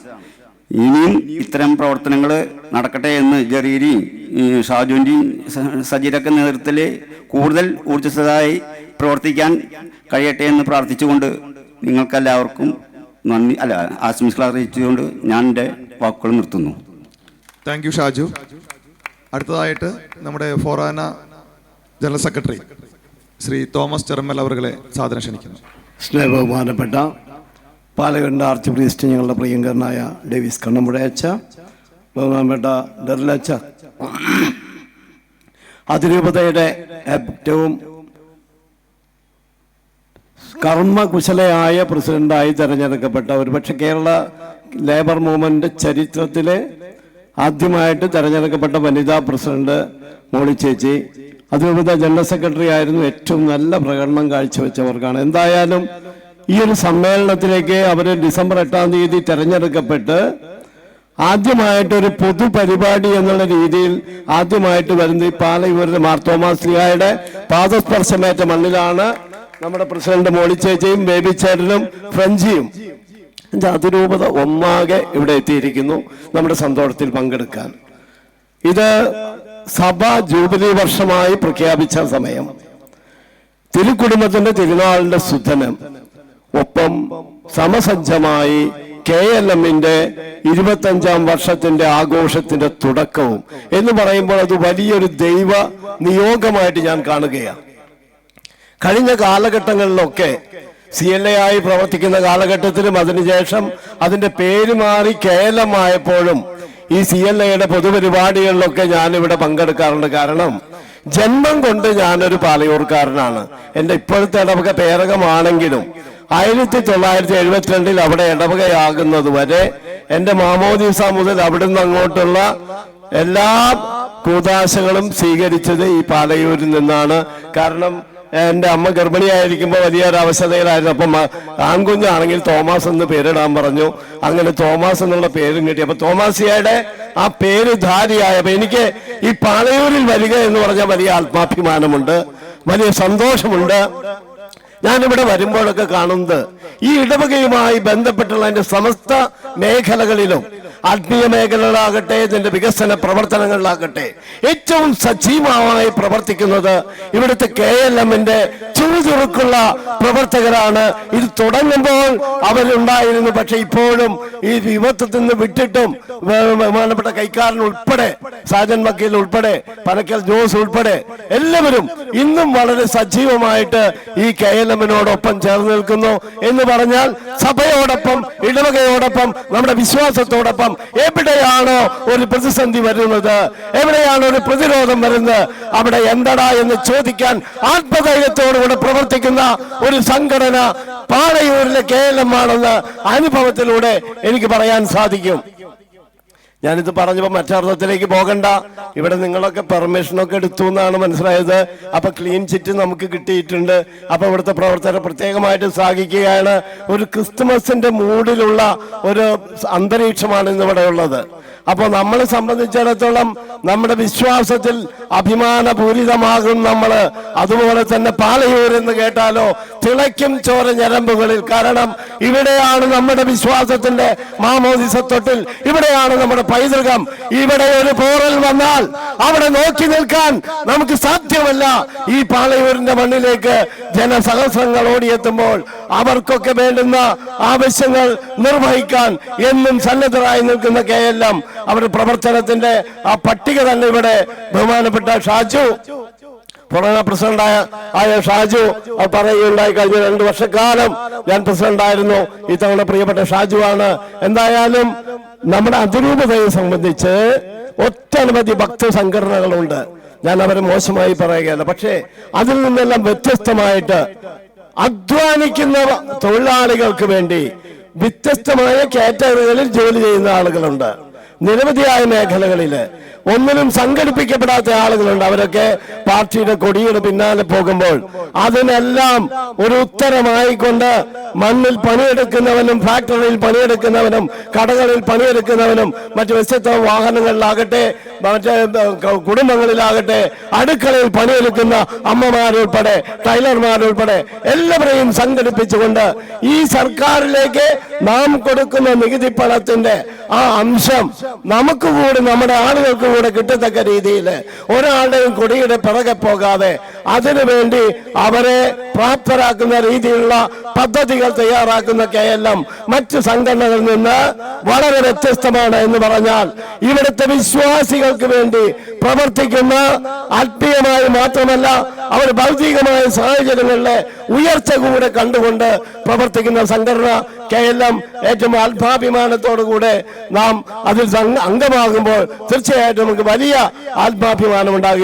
ഇനിയും ഇത്തരം പ്രവർത്തനങ്ങൾ നടക്കട്ടെ എന്ന് ജെറീരിയും ഷാജുവിൻ്റെയും സജീരൊക്കെ നേതൃത്വത്തിൽ കൂടുതൽ ഊർജ്ജസ്വലമായി പ്രവർത്തിക്കാൻ കഴിയട്ടെ എന്ന് പ്രാർത്ഥിച്ചുകൊണ്ട് നിങ്ങൾക്കെല്ലാവർക്കും ആശംസകൾ അറിയിച്ചുകൊണ്ട് ഞാൻ എൻ്റെ വാക്കുകൾ നിർത്തുന്നു. Thank you Shaju. അടുത്തതായിട്ട് നമ്മുടെ ഫോറാന general secretary Shri Thomas Cheramal അവരുടെ സാധനം ക്ഷണിക്കുന്നു. സ്നേഹബഹുമാനപ്പെട്ട പാലക്കാട് ആർച്ച് പ്രീസ്റ്റ്, ഞങ്ങളുടെ പ്രിയങ്കരനായ ഡേവിസ് കണ്ണമ്പുഴ അച്ഛ, ബഹുമാനപ്പെട്ട ഡെറിലച്ച, അതിരൂപതയുടെ ഏറ്റവും കർമ്മകുശലയായ പ്രസിഡന്റായി തെരഞ്ഞെടുക്കപ്പെട്ട, ഒരുപക്ഷെ കേരള ലേബർ മൂവ്മെന്റ് ചരിത്രത്തിലെ ആദ്യമായിട്ട് തെരഞ്ഞെടുക്കപ്പെട്ട വനിതാ പ്രസിഡന്റ് മോളി ചേച്ചി, അതിരൂപത ജനറൽ സെക്രട്ടറി ആയിരുന്നു. ഏറ്റവും നല്ല പ്രകടനം കാഴ്ചവെച്ചവർക്കാണ്. എന്തായാലും ഈ ഒരു സമ്മേളനത്തിലേക്ക് അവർ ഡിസംബർ 8-ാം തീയതി തെരഞ്ഞെടുക്കപ്പെട്ട് ആദ്യമായിട്ടൊരു പൊതുപരിപാടി എന്നുള്ള രീതിയിൽ ആദ്യമായിട്ട് വരുന്ന ഈ പാലയൂരിലെ മാർത്തോമാ ശ്ലീഹായുടെ പാദസ്പർശമേറ്റ മണ്ണിലാണ് നമ്മുടെ പ്രസിഡന്റ് മോളിച്ചേച്ചിയും ബേബി ചേട്ടനും ഫ്രഞ്ചിയും അതിരൂപത ഒന്നാകെ ഇവിടെ എത്തിയിരിക്കുന്നു നമ്മുടെ സന്തോഷത്തിൽ പങ്കെടുക്കാൻ. ഇത് സഭ ജൂബിലി വർഷമായി പ്രഖ്യാപിച്ച സമയം, തിരുക്കുടുംബത്തിന്റെ തിരുനാളിന്റെ സുധനം, ഒപ്പം സമസജ്ജമായി KLMന്റെ 25-ാം വർഷത്തിന്റെ ആഘോഷത്തിന്റെ തുടക്കവും എന്ന് പറയുമ്പോൾ അത് വലിയൊരു ദൈവ നിയോഗമായിട്ട് ഞാൻ കാണുകയാണ്. കഴിഞ്ഞ കാലഘട്ടങ്ങളിലൊക്കെ CLA ആയി പ്രവർത്തിക്കുന്ന കാലഘട്ടത്തിലും അതിനുശേഷം അതിന്റെ പേര് മാറി KLM ആയപ്പോഴും ഈ CLAയുടെ പൊതുപരിപാടികളിലൊക്കെ ഞാനിവിടെ പങ്കെടുക്കാറുണ്ട്. കാരണം ജന്മം കൊണ്ട് ഞാനൊരു പാലയൂർക്കാരനാണ്. എൻ്റെ ഇപ്പോഴത്തെ ഇടവക പേരകമാണെങ്കിലും 1972 അവിടെ ഇടവകയാകുന്നത് വരെ എൻ്റെ മാമോദീസ മുതൽ അവിടുന്ന് അങ്ങോട്ടുള്ള എല്ലാ കൂതാശകളും സ്വീകരിച്ചത് ഈ പാലയൂരിൽ നിന്നാണ്. കാരണം എൻ്റെ അമ്മ ഗർഭിണിയായിരിക്കുമ്പോൾ വലിയൊരു അവശതയിലായിരുന്നു. അപ്പം ആൺകുഞ്ഞാണെങ്കിൽ തോമസ് എന്ന് പേരിടാൻ പറഞ്ഞു. അങ്ങനെ തോമസ് എന്നുള്ള പേരും കിട്ടി. അപ്പൊ തോമാസിയയുടെ ആ പേര് ധാരിയായപ്പോ എനിക്ക് ഈ പാലയൂരിൽ വരിക എന്ന് പറഞ്ഞാൽ വലിയ ആത്മാഭിമാനമുണ്ട്, വലിയ സന്തോഷമുണ്ട്. ഞാനിവിടെ വരുമ്പോഴൊക്കെ കാണുന്നത് ഈ ഇടവകയുമായി ബന്ധപ്പെട്ടുള്ള അതിന്റെ സമസ്ത മേഖലകളിലും, ആത്മീയ മേഖലകളാകട്ടെ, ഇതിന്റെ വികസന പ്രവർത്തനങ്ങളിലാകട്ടെ, ഏറ്റവും സജീവമായി പ്രവർത്തിക്കുന്നത് ഇവിടുത്തെ KLMന്റെ ചുറുചുറുക്കുള്ള പ്രവർത്തകരാണ്. ഇത് തുടങ്ങുമ്പോൾ അവരുണ്ടായിരുന്നു, പക്ഷെ ഇപ്പോഴും ഈ വിപത്തിൽ നിന്ന് വിട്ടിട്ടും ബഹുമാനപ്പെട്ട കൈക്കാരൻ ഉൾപ്പെടെ, സാജൻ വക്കീൽ ഉൾപ്പെടെ, പനക്കൽ ജോസ് ഉൾപ്പെടെ എല്ലാവരും ഇന്നും വളരെ സജീവമായിട്ട് ഈ KLMനോടൊപ്പം ചേർന്ന് നിൽക്കുന്നു. എന്ന് പറഞ്ഞാൽ സഭയോടൊപ്പം, ഇടവകയോടൊപ്പം, നമ്മുടെ വിശ്വാസത്തോടൊപ്പം എവിടെയാണോ ഒരു പ്രതിസന്ധി വരുന്നത്, എവിടെയാണോ ഒരു പ്രതിരോധം വരുന്നത്, അവിടെ എന്തടാ എന്ന് ചോദിക്കാൻ ആത്മധൈര്യത്തോടുകൂടെ പ്രവർത്തിക്കുന്ന ഒരു സംഘടന പാലയൂരിലെ KLM ആണെന്ന് അനുഭവത്തിലൂടെ എനിക്ക് പറയാൻ സാധിക്കും. ഞാനിത് പറഞ്ഞപ്പോൾ മറ്റർത്ഥത്തിലേക്ക് പോകണ്ട. ഇവിടെ നിങ്ങളൊക്കെ പെർമിഷനൊക്കെ എടുത്തു എന്നാണ് മനസ്സിലായത്. അപ്പൊ ക്ലീൻ ചിറ്റ് നമുക്ക് കിട്ടിയിട്ടുണ്ട്. അപ്പൊ ഇവിടുത്തെ പ്രവർത്തകരെ പ്രത്യേകമായിട്ട് ശ്ലാഘിക്കുകയാണ്. ഒരു ക്രിസ്തുമസിന്റെ മൂഡിലുള്ള ഒരു അന്തരീക്ഷമാണ് ഇന്നിവിടെ ഉള്ളത്. അപ്പോൾ നമ്മളെ സംബന്ധിച്ചിടത്തോളം നമ്മുടെ വിശ്വാസത്തിൽ അഭിമാനപൂരിതമാകും നമ്മള്. അതുപോലെ തന്നെ പാലയൂർ എന്ന് കേട്ടാലോ തിളയ്ക്കും ചോര ഞരമ്പുകളിൽ. കാരണം ഇവിടെയാണ് നമ്മുടെ വിശ്വാസത്തിന്റെ മാമോദിസ തൊട്ടിൽ, ഇവിടെയാണ് നമ്മുടെ പൈതൃകം. ഇവിടെ ഒരു പോറൽ വന്നാൽ അവിടെ നോക്കി നിൽക്കാൻ നമുക്ക് സാധ്യമല്ല. ഈ പാലയൂരിന്റെ മണ്ണിലേക്ക് ജനസഹസ്രങ്ങൾ ഓടിയെത്തുമ്പോൾ അവർക്കൊക്കെ വേണ്ടുന്ന ആവശ്യങ്ങൾ നിർവഹിക്കാൻ എന്നും സന്നദ്ധരായി നിൽക്കുന്ന KLM അവരുടെ പ്രവർത്തനത്തിന്റെ ആ പട്ടിക തന്നെ ഇവിടെ ബഹുമാനപ്പെട്ട ഷാജു, പുറമെ പ്രസിഡന്റായ ഷാജു പറയുകയുണ്ടായി. കഴിഞ്ഞ 2 വർഷക്കാലം ഞാൻ പ്രസിഡന്റായിരുന്നു. ഇത്തവണ പ്രിയപ്പെട്ട ഷാജു ആണ്. എന്തായാലും നമ്മുടെ അതിരൂപതയെ സംബന്ധിച്ച് ഒട്ടനവധി ഭക്ത സംഘടനകളുണ്ട്. ഞാൻ അവരെ മോശമായി പറയുകയല്ല. പക്ഷേ അതിൽ നിന്നെല്ലാം വ്യത്യസ്തമായിട്ട് അധ്വാനിക്കുന്ന തൊഴിലാളികൾക്ക് വേണ്ടി വ്യത്യസ്തമായ കാറ്റഗറികളിൽ ജോലി ചെയ്യുന്ന ആളുകളുണ്ട്. നിരവധിയായ മേഖലകളിൽ ഒന്നിനും സംഘടിപ്പിക്കപ്പെടാത്ത ആളുകളുണ്ട്. അവരൊക്കെ പാർട്ടിയുടെ കൊടിയുടെ പിന്നാലെ പോകുമ്പോൾ അതിനെല്ലാം ഒരു ഉത്തരമായിക്കൊണ്ട് മണ്ണിൽ പണിയെടുക്കുന്നവനും, ഫാക്ടറിയിൽ പണിയെടുക്കുന്നവനും, കടകളിൽ പണിയെടുക്കുന്നവനും, മറ്റു വ്യത്യസ്ത വാഹനങ്ങളിലാകട്ടെ, മറ്റേ കുടുംബങ്ങളിലാകട്ടെ, അടുക്കളയിൽ പണിയെടുക്കുന്ന അമ്മമാരുൾപ്പെടെ, ടൈലർമാരുൾപ്പെടെ എല്ലാവരെയും സംഘടിപ്പിച്ചുകൊണ്ട് ഈ സർക്കാരിലേക്ക് നാം കൊടുക്കുന്ന നികുതി പണത്തിന്റെ ആ അംശം നമുക്ക് കൂടി, നമ്മുടെ ആളുകൾക്ക് കൂടെ കിട്ടത്തക്ക രീതിയിൽ ഒരാളുടെയും കൊടിയുടെ പിറകെ പോകാതെ അതിനുവേണ്ടി അവരെ പ്രാപ്തരാക്കുന്ന രീതിയിലുള്ള പദ്ധതികൾ തയ്യാറാക്കുന്ന KLM മറ്റു സംഘടനകളിൽ നിന്ന് വളരെ വ്യത്യസ്തമാണ്. എന്ന് പറഞ്ഞാൽ ഇവിടുത്തെ വിശ്വാസികൾക്ക് വേണ്ടി പ്രവർത്തിക്കുന്ന, ആത്മീയമായി മാത്രമല്ല അവർ ഭൗതികമായ സാഹചര്യങ്ങളിലെ ഉയർച്ച കൂടെ കണ്ടുകൊണ്ട് പ്രവർത്തിക്കുന്ന സംഘടന KLM. ഏറ്റവും ആത്മാഭിമാനത്തോടുകൂടെ നാം അതിൽ അംഗമാകുമ്പോൾ തീർച്ചയായിട്ടും നമുക്ക് വലിയ ആത്മാഭിമാനമുണ്ടാകും.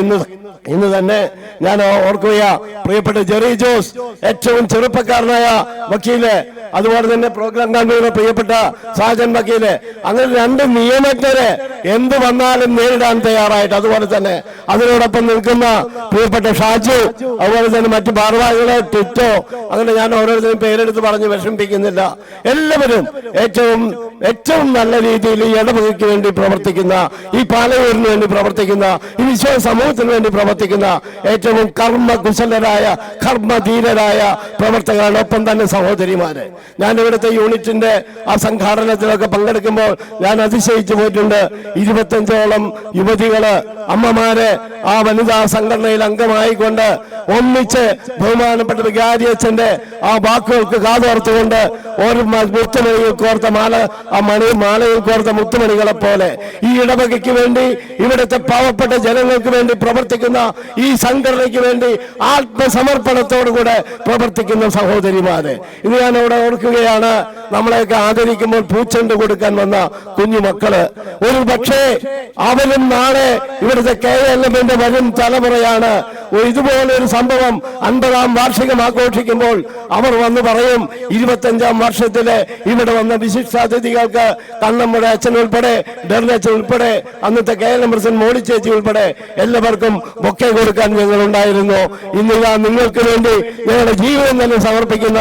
ഇന്ന് തന്നെ ഞാൻ ഓർക്കുക, പ്രിയപ്പെട്ട ജെറി ജോസ്, ഏറ്റവും ചെറുപ്പക്കാരനായ വക്കീല്, അതുപോലെ തന്നെ പ്രോഗ്രാം കൺവീനർ പ്രിയപ്പെട്ട സാജൻ വക്കീല്, അങ്ങനെ 2 നിയമജ്ഞരെ എന്ത് വന്നാലും നേരിടാൻ തയ്യാറായിട്ട്, അതുപോലെ തന്നെ അതിനോടൊപ്പം നിൽക്കുന്ന പ്രിയപ്പെട്ട ഷാജു, അതുപോലെ തന്നെ മറ്റു ഭാരവാഹികളെ ടിറ്റോ, അങ്ങനെ ഞാൻ ഓരോരുത്തരും പേരെടുത്ത് പറഞ്ഞ് വിഷമിപ്പിക്കുന്നില്ല. എല്ലാവരും ഏറ്റവും നല്ല രീതിയിൽ ഈ ഇടവകയ്ക്ക് വേണ്ടി പ്രവർത്തിക്കുന്ന, ഈ പാലയൂരിന് വേണ്ടി പ്രവർത്തിക്കുന്ന, ഈ വിശ്വാസ സമൂഹത്തിന് വേണ്ടി പ്രവർത്തിക്കുന്ന ഏറ്റവും കർമ്മകുശലരായ കർമ്മധീരരായ പ്രവർത്തകരാണ്. ഒപ്പം തന്നെ സഹോദരിമാര്. ഞാൻ ഇവിടുത്തെ യൂണിറ്റിന്റെ ആ സംഘാടനത്തിലൊക്കെ പങ്കെടുക്കുമ്പോൾ ഞാൻ അതിശയിച്ചു പോയിട്ടുണ്ട്. 25ഓളം യുവതികള്, അമ്മമാരെ ആ വനിതാ സംഘടനയിൽ അംഗമായിക്കൊണ്ട് ഒന്നിച്ച് ബഹുമാനപ്പെട്ട വികാരി അച്ഛന്റെ ആ വാക്കുകൾക്ക് കാതോർത്തുകൊണ്ട് ഒരു മുത്തുമണിയിൽ കോർത്ത മാലയിൽ കോർത്ത മുത്തുമണികളെ പോലെ ഈ ഇടവകയ്ക്ക് വേണ്ടി, ഇവിടുത്തെ പാവപ്പെട്ട ജനങ്ങൾക്ക് വേണ്ടി പ്രവർത്തിക്കുന്ന ഈ സംഘടനയ്ക്ക് വേണ്ടി ആത്മസമർപ്പണത്തോടുകൂടെ പ്രവർത്തിക്കുന്ന സഹോദരിമാരെ ഇത് ഞാൻ ഇവിടെ ഓർക്കുകയാണ്. നമ്മളെയൊക്കെ ആദരിക്കുമ്പോൾ പൂച്ചെണ്ട് കൊടുക്കാൻ വന്ന കുഞ്ഞുമക്കള്, ഒരു പക്ഷേ അവരും നാളെ ഇവിടുത്തെ KLMന്റെ വരും തലമുറയാണ്. ഇതുപോലെ ഒരു സംഭവം 50ാം വാർഷികം ആഘോഷിക്കുമ്പോൾ അവർ വന്ന് പറയും, 25ാം വർഷത്തിലെ ഇവിടെ വന്ന വിശിഷ്ടാതിഥികൾക്ക് കണ്ണമ്മയുടെ അച്ഛൻ ഉൾപ്പെടെ, ഡെർലച്ചൻ ഉൾപ്പെടെ, അന്നത്തെ KLM പ്രസിഡന്റ് മോളി ചേച്ചി ഉൾപ്പെടെ എല്ലാവർക്കും ബൊക്കെ കൊടുക്കാൻ ഞങ്ങൾ ഉണ്ടായിരുന്നു. ഇന്ന് നിങ്ങൾക്ക് വേണ്ടി ഞങ്ങളുടെ ജീവിതം തന്നെ സമർപ്പിക്കുന്ന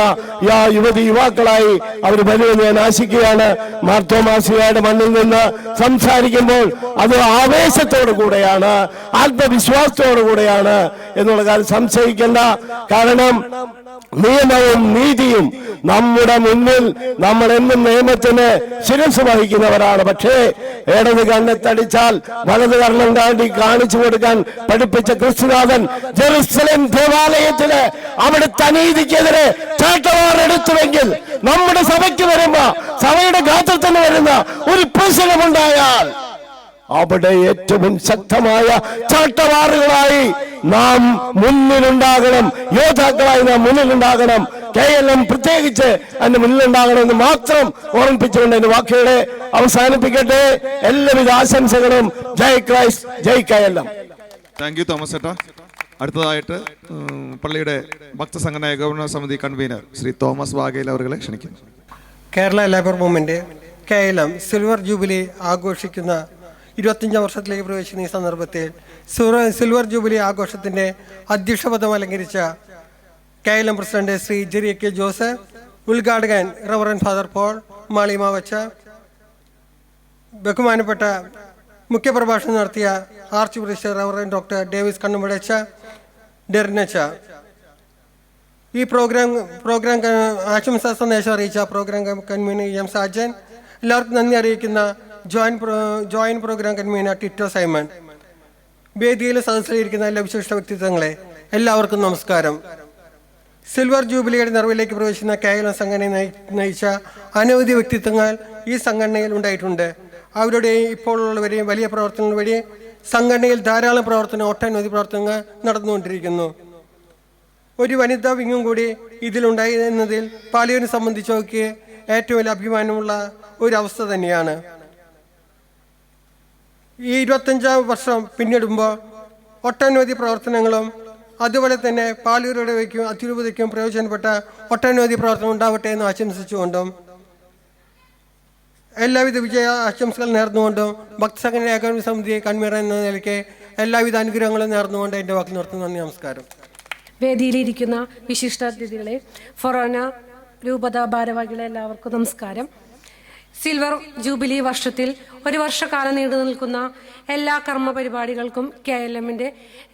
യുവാക്കളായി അവർ വരുമെന്ന് ഞാൻ ആശിക്കുകയാണ്. മാർത്തോമാസിയുടെ മണ്ണിൽ നിന്ന് സംസാരിക്കുമ്പോൾ അത് ആവേശത്തോടു കൂടെയാണ്, ആത്മവിശ്വാസത്തോടു കൂടെയാണ് എന്നുള്ള കാര്യം സംശയിക്കേണ്ട. കാരണം നിയമവും നീതിയും നമ്മുടെ മുന്നിൽ, നമ്മൾ എന്നും നിയമത്തിന് ശിരസ് വഹിക്കുന്നവരാണ്. പക്ഷേ ഇടത് കണ്ണെത്തടിച്ചാൽ വലത് കർണം കാണിച്ചു കൊടുക്കാൻ പഠിപ്പിച്ച ക്രിസ്തുനാഥൻ ജെറുസലേം ദേവാലയത്തില് അവിടുത്തെ അനീതിക്കെതിരെ ചാട്ടവാറെടുത്തുവെങ്കിൽ നമ്മുടെ സഭയ്ക്ക് വരുമ്പോ, സഭയുടെ ഗാത്രത്തിന് വരുന്ന ഒരു പ്രശ്നമുണ്ടായാൽ അവിടെ ഏറ്റവും ശക്തമായ ചാട്ടവാറുകളായി നാം മുന്നിലുണ്ടാകണം, യോദ്ധാക്കളായി നാം മുന്നിലുണ്ടാകണം. KLM പ്രത്യേകിച്ച് അതിന്റെ മുന്നിലുണ്ടാകണമെന്ന് മാത്രം ഓർമ്മിപ്പിച്ചുകൊണ്ട് എന്റെ വാക്കുകളെ അവസാനിപ്പിക്കട്ടെ. എല്ലാവിധ ആശംസകളും. Jai Christ, Jai KLM. Thank you Thomas ചേട്ടാ. അടുത്തതായിട്ട് പള്ളിയുടെ ഭക്തസംഘടന ഏകോപന സമിതി കൺവീനർ ശ്രീ തോമസ് വാഗേൽ അവരെ ക്ഷണിക്കുന്നു. Kerala labour movement KLM silver jubilee ആഘോഷിക്കുന്ന 25ാം വർഷത്തിലേക്ക് പ്രവേശിക്കുന്ന ഈ സന്ദർഭത്തിൽ സിൽവർ ജൂബിലി ആഘോഷത്തിന്റെ അധ്യക്ഷപദം അലങ്കരിച്ച KLM president Shri Jerry K Jose, ഉദ്ഘാടകൻ റവറൻ ഫാദർ പോൾ മാളിമാവച്ച, ബഹുമാനപ്പെട്ട മുഖ്യപ്രഭാഷണം നടത്തിയ archbishop reverend doctor Davis കണ്ണുമടച്ച, ഡെർനച്ച, ഈ പ്രോഗ്രാം ആശംസാ സന്ദേശം അറിയിച്ച പ്രോഗ്രാം കൺവീനർ എം സാജൻ, എല്ലാവർക്കും നന്ദി അറിയിക്കുന്ന joint programme convener Tito Simon, വേദിയിൽ സദസ്സിലിരിക്കുന്ന എല്ലാ വിശിഷ്ട വ്യക്തിത്വങ്ങളെ എല്ലാവർക്കും നമസ്കാരം. സിൽവർ ജൂബിലിയുടെ നിറവിലേക്ക് പ്രവേശിക്കുന്ന KLM സംഘടനയെ നയിച്ച അനവധി വ്യക്തിത്വങ്ങൾ ഈ സംഘടനയിൽ ഉണ്ടായിട്ടുണ്ട്. അവരുടെയും ഇപ്പോഴുള്ളവരെയും വലിയ പ്രവർത്തനങ്ങൾ വഴി സംഘടനയിൽ ധാരാളം ഒട്ടനവധി പ്രവർത്തനങ്ങൾ നടന്നുകൊണ്ടിരിക്കുന്നു. ഒരു വനിതാ വിങ്ങും കൂടി ഇതിലുണ്ടായി എന്നതിൽ പാലിയൂരിനെ സംബന്ധിച്ചവർക്ക് ഏറ്റവും വലിയ അഭിമാനമുള്ള ഒരവസ്ഥ തന്നെയാണ്. ഈ 25ാം വർഷം പിന്നിടുമ്പോൾ ഒട്ടനവധി പ്രവർത്തനങ്ങളും അതുപോലെ തന്നെ പാലൂരുടെ വയ്ക്കും അതിരൂപതയ്ക്കും പ്രയോജനപ്പെട്ട ഒട്ടനവധി പ്രവർത്തനം ഉണ്ടാവട്ടെ എന്ന് ആശംസിച്ചുകൊണ്ടും എല്ലാവിധ വിജയ ആശംസകൾ നേർന്നുകൊണ്ടും ഭക്തസംഘടന ഏകോപന സമിതി കൺവീനർ എന്ന നിലയ്ക്ക് എല്ലാവിധ അനുഗ്രഹങ്ങളും നേർന്നുകൊണ്ട് എൻ്റെ വാക്കിൽ നിർത്തുന്നു. നന്ദി, നമസ്കാരം. വേദിയിലിരിക്കുന്ന വിശിഷ്ടാതിഥികളെ, ഫൊറോന രൂപത ഭാരവാഹികളെ എല്ലാവർക്കും നമസ്കാരം. സിൽവർ ജൂബിലി വർഷത്തിൽ ഒരു വർഷക്കാലം നീണ്ടു നിൽക്കുന്ന എല്ലാ കർമ്മ പരിപാടികൾക്കും KLMന്റെ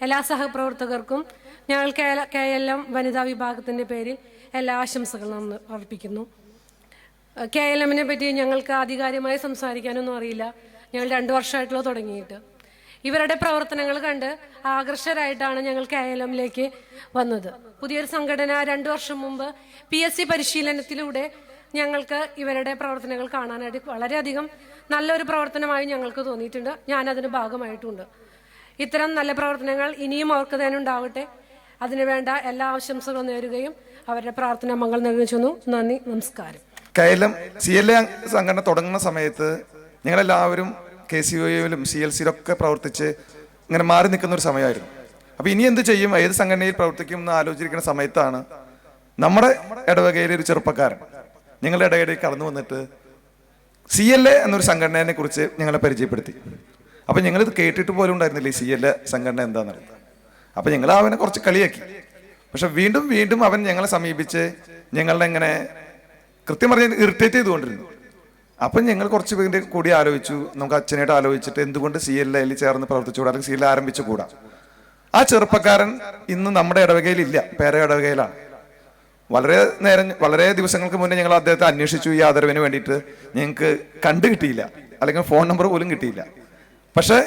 എല്ലാ സഹപ്രവർത്തകർക്കും ഞങ്ങൾ KLM വനിതാ വിഭാഗത്തിൻ്റെ പേരിൽ എല്ലാ ആശംസകളും അർപ്പിക്കുന്നു. KLMനെ പറ്റി ഞങ്ങൾക്ക് ആധികാരികമായി സംസാരിക്കാനൊന്നും അറിയില്ല. ഞങ്ങൾ 2 വർഷമായിട്ടുള്ള തുടങ്ങിയിട്ട് ഇവരുടെ പ്രവർത്തനങ്ങൾ കണ്ട് ആകർഷകരായിട്ടാണ് ഞങ്ങൾ KLMലേക്ക് വന്നത്. പുതിയൊരു സംഘടന 2 വർഷം മുമ്പ് PSC പരിശീലനത്തിലൂടെ ഞങ്ങൾക്ക് ഇവരുടെ പ്രവർത്തനങ്ങൾ കാണാനായിട്ട് വളരെയധികം നല്ലൊരു പ്രവർത്തനമായി ഞങ്ങൾക്ക് തോന്നിയിട്ടുണ്ട്. ഞാനതിന് ഭാഗമായിട്ടുണ്ട്. ഇത്തരം നല്ല പ്രവർത്തനങ്ങൾ ഇനിയും അവർക്ക് തന്നെ ഉണ്ടാവട്ടെ. അതിനുവേണ്ട എല്ലാ ആശംസകളും നേരുകയും അവരുടെ പ്രാർത്ഥന മംഗൾ നൽകുന്നു. നന്ദി, നമസ്കാരം. KLM CLA സംഘടന തുടങ്ങുന്ന സമയത്ത് ഞങ്ങളെല്ലാവരും KCOയിലും CLCയിലൊക്കെ പ്രവർത്തിച്ച് ഇങ്ങനെ മാറി നിൽക്കുന്ന ഒരു സമയമായിരുന്നു. അപ്പോൾ ഇനി എന്ത് ചെയ്യും, ഏത് സംഘടനയിൽ പ്രവർത്തിക്കും എന്ന് ആലോചിച്ചിരിക്കുന്ന സമയത്താണ് നമ്മുടെ ഇടവകയിലെ ഒരു ചെറുപ്പക്കാരൻ ഞങ്ങളുടെ ഇടയിലേക്ക് കടന്നു വന്നിട്ട് CLA എന്നൊരു സംഘടനയെ കുറിച്ച് ഞങ്ങളെ പരിചയപ്പെടുത്തി. അപ്പം ഞങ്ങളിത് കേട്ടിട്ട് പോലും ഉണ്ടായിരുന്നില്ല ഈ CLA സംഘടന എന്താണെന്നുള്ളത്. അപ്പം ഞങ്ങൾ അവനെ കുറച്ച് കളിയാക്കി. പക്ഷെ വീണ്ടും വീണ്ടും അവൻ ഞങ്ങളെ സമീപിച്ച് ഞങ്ങളുടെ ഇങ്ങനെ കൃത്യം പറഞ്ഞ് ഇറിറ്റേറ്റ് ചെയ്തുകൊണ്ടിരുന്നു. അപ്പം ഞങ്ങൾ കുറച്ച് പേരുടെ കൂടി ആലോചിച്ചു, നമുക്ക് അച്ഛനായിട്ട് ആലോചിച്ചിട്ട് എന്തുകൊണ്ട് CLAയിൽ ചേർന്ന് പ്രവർത്തിച്ചുകൂടാ, അല്ലെങ്കിൽ CLA ആരംഭിച്ചുകൂടാ. ആ ചെറുപ്പക്കാരൻ ഇന്ന് നമ്മുടെ ഇടവകയിലില്ല, പേര ഇടവകയിലാണ്. വളരെ ദിവസങ്ങൾക്ക് മുന്നേ ഞങ്ങൾ അദ്ദേഹത്തെ അന്വേഷിച്ചു ഈ ആദരവിന് വേണ്ടിയിട്ട്. ഞങ്ങൾക്ക് കണ്ടു കിട്ടിയില്ല, അല്ലെങ്കിൽ ഫോൺ നമ്പർ പോലും കിട്ടിയില്ല. പക്ഷെ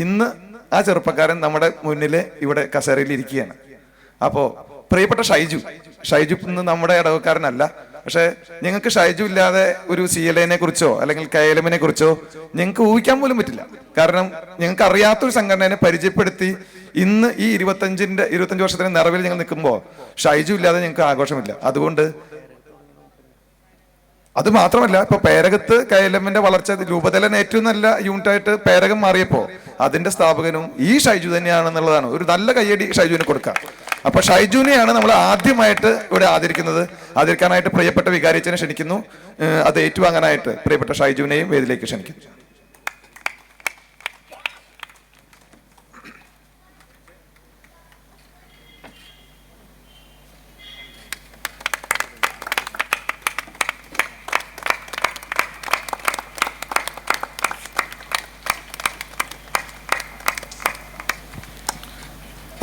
ഇന്ന് ആ ചെറുപ്പക്കാരൻ നമ്മുടെ മുന്നിൽ ഇവിടെ കസേരയിൽ ഇരിക്കുകയാണ്. അപ്പോൾ പ്രിയപ്പെട്ട ഷൈജു ഇന്ന് നമ്മുടെ ഇടവക്കാരനല്ല. പക്ഷെ ഞങ്ങൾക്ക് ഷൈജു ഇല്ലാതെ ഒരു CLAനെ കുറിച്ചോ അല്ലെങ്കിൽ KLMനെ കുറിച്ചോ ഞങ്ങൾക്ക് ഊഹിക്കാൻ പോലും പറ്റില്ല. കാരണം ഞങ്ങൾക്ക് അറിയാത്തൊരു സംഘടനയെ പരിചയപ്പെടുത്തി ഇന്ന് ഈ 25 വർഷത്തിന്റെ നിറവിൽ ഞങ്ങൾ നിൽക്കുമ്പോൾ ഷൈജു ഇല്ലാതെ ഞങ്ങൾക്ക് ആഘോഷമില്ല. അതുകൊണ്ട് അത് മാത്രമല്ല, ഇപ്പൊ പേരകത്ത് KLMന്റെ വളർച്ച രൂപതയിലെ ഏറ്റവും നല്ല യൂണിറ്റായിട്ട് പേരകം മാറിയപ്പോൾ അതിന്റെ സ്ഥാപകനും ഈ ഷൈജു തന്നെയാണെന്നുള്ളതാണ്. ഒരു നല്ല കയ്യടി ഷൈജുവിന് കൊടുക്കാം. അപ്പൊ ഷൈജുവിനെയാണ് നമ്മൾ ആദ്യമായിട്ട് ഇവിടെ ആദരിക്കാനായിട്ട് പ്രിയപ്പെട്ട വികാരിച്ചനെ ക്ഷണിക്കുന്നു. അത് ഏറ്റുവാങ്ങാനായിട്ട് പ്രിയപ്പെട്ട ഷൈജുവിനെയും വേദിയിലേക്ക് ക്ഷണിക്കുന്നു.